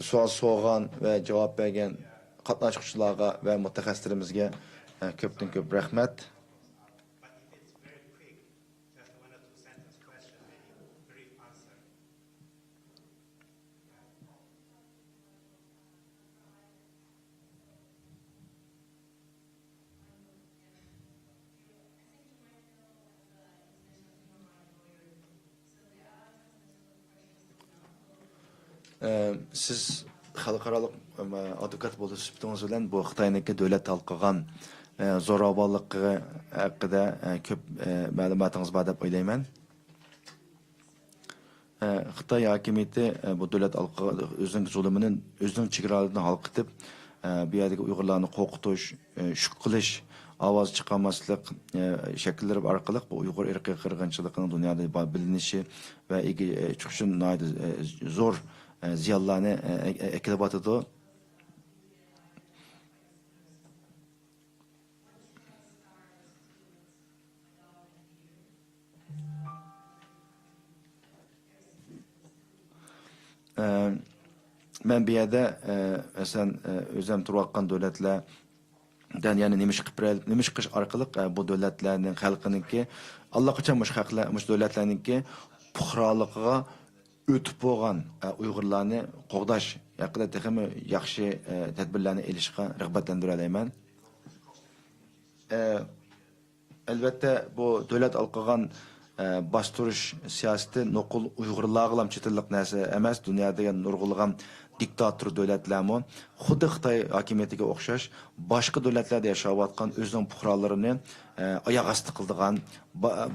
Sual so'rgan ve cevap bergan qatnashchilarga ve mutaxassislerimizga ko'pdan ko'p rahmat. Siz xalqaro advokat bo'lish sifatingiz bilan bu Xitoyniki davlat talqigan zo'ravonligi haqida ko'p ma'lumotingiz bor deb o'ylayman. Xitoy hokimiyati bu davlat o'zining zulmini o'zining chegaralarini halqitib, bu yerdagi Uyg'urlarni qo'rqitish, shuk qilish, ovoz chiqarmaslik shakllari orqali bu Uyg'ur irqiy qirg'inchiligining dunyoda bilinishi va chiqishini zo'r ziyonlarni ekilabatıdı. men bu yerda masalan o'zim turayotgan davlatlar yani nemish qilish orqali bu davlatlarning xalqiniki allaqachon mush xalqlar mush davlatlarniki puhroligiga o'tib bo'lgan Uyg'urlarni qo'g'dash haqida texmi yaxshi tadbirlarni elishga rag'batlantira olaman. Albatta bu davlat olqigan bastırış siyaseti nokul Uygurlarla çetillik nesi emas dünyada nurgulgan diktatör devletlermi xuddi Xitoy hakimiyetiga o'xshash boshqa davlatlarda yashayotgan o'zining puhralarini oyoq osti qildigan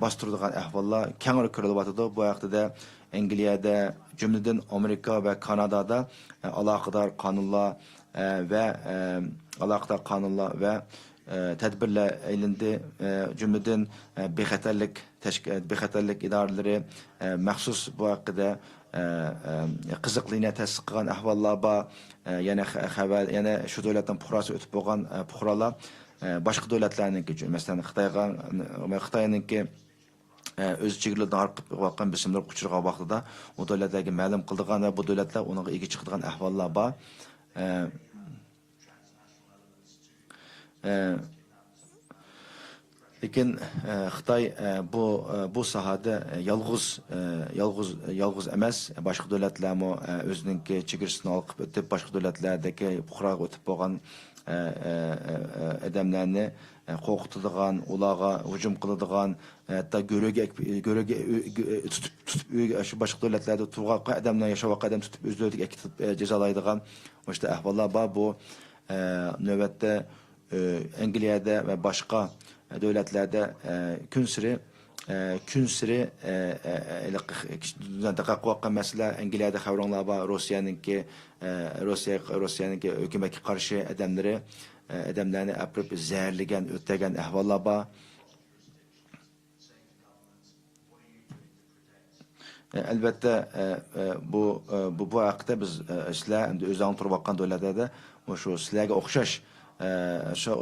bostirdigan ahvollar keng ko'rilyotdi. Bu haqda Angliyada jumladan Amerika ve Kanadada aloqador qonunlar ve tedbirler elinde cümleden bexatarlik idareleri maxsus bu hakkında qiziqlikni tasdiq qilgan ahvollar bor. Yana shu davlatdan puhrasi o'tib bo'lgan puhralar boshqa davlatlarniki, masalan Xitoyniki o'z chegaralardan orqib bo'lgan bisimlar uchirgan vaqtida u davlatlarga ma'lum qildigan va bu davlatlar uning ega chiqadigan ahvollar bor. Lekin Xitoy bu sahada yalğız emas, boshqa davlatlarmi o'zininki chegarasini olib o'tib boshqa davlatlardagi puhraga o'tib bo'lgan odamlarni qo'rqitadigan, ularga hujum qiladigan, hatto go'raga tutib shu boshqa davlatlarda turgan odamlar yashayotgan odam tutib o'zlariga akitib jazolaydigan o'sha ahvollar bor. Bu navbatda Angliyada ve başka devletlerde gün sürü dakika mesela Angliyada xabaronlar var. Rusya'nınki hükümete karşı adamlarını aprıp zehirlegen, ötegen ahvallar var. Elbette bu hakta biz sizler özden turib bakkan devletlerde şu sizlerge o'xshash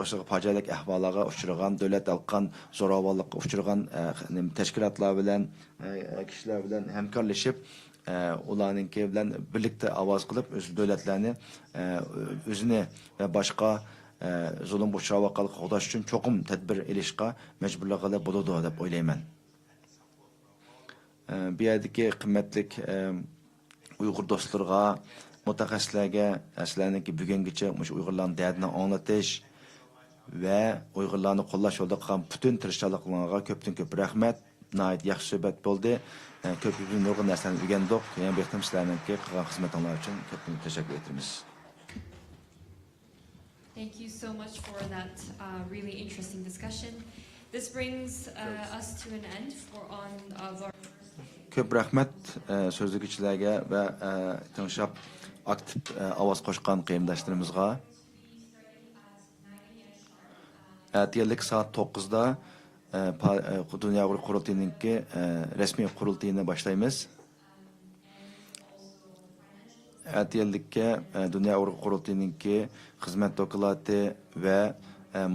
o'sha fojialik ahvollarga uchragan, davlat alqan zo'ravonlikqa uchragan tashkilotlar bilan kishilar bilan hamkorlashib ularninki bilan birlikda ovoz qilib o'z davlatlarni o'zini va boshqa zulm uchrayotgan qo'g'dash uchun cho'qim tadbir elishga majburlag'ili bo'ladi deb o'ylayman. Bu yerdagi qimmatli Uyg'ur do'stlarga mutaxassislarga sizlarniki bugungacha Uyg'urlarning dardini anglatish va Uyg'urlarni qo'llash yo'lida qilgan butun tirishchiliklarga ko'pdan-ko'p rahmat. Nihoyat yaxshi suhbat bo'ldi. Ko'pdan nurg'un narsani o'rgandik. Yana bir qism sizlarniki qilgan xizmatinglar uchun ko'pdan tashakkur etamiz. Thank you so much for that really interesting discussion. This brings us to an end of our Ko'p rahmat so'zlaguchilarga va tinglab aktiv ovoz qo'shgan qiyamdoshlarimizga. Ertaga soat 9da Dünya Uyg'ur qurultayininki rasmiy qurultayini boshlaymiz. Ertaga Dünya Uyg'ur qurultayininki xizmat doklati va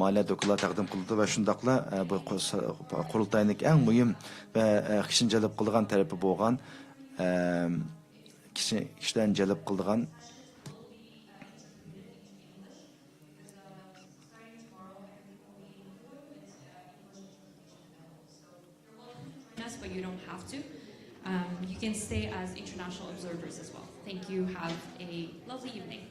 maliya doklati taqdim qildi va shundaqla bu qurultayning eng muhim va kishini jalb qilgan tarafi bo'lgan kishidan jalb qilgan but you don't have to. You can stay as international observers as well. Thank you. Have a lovely evening.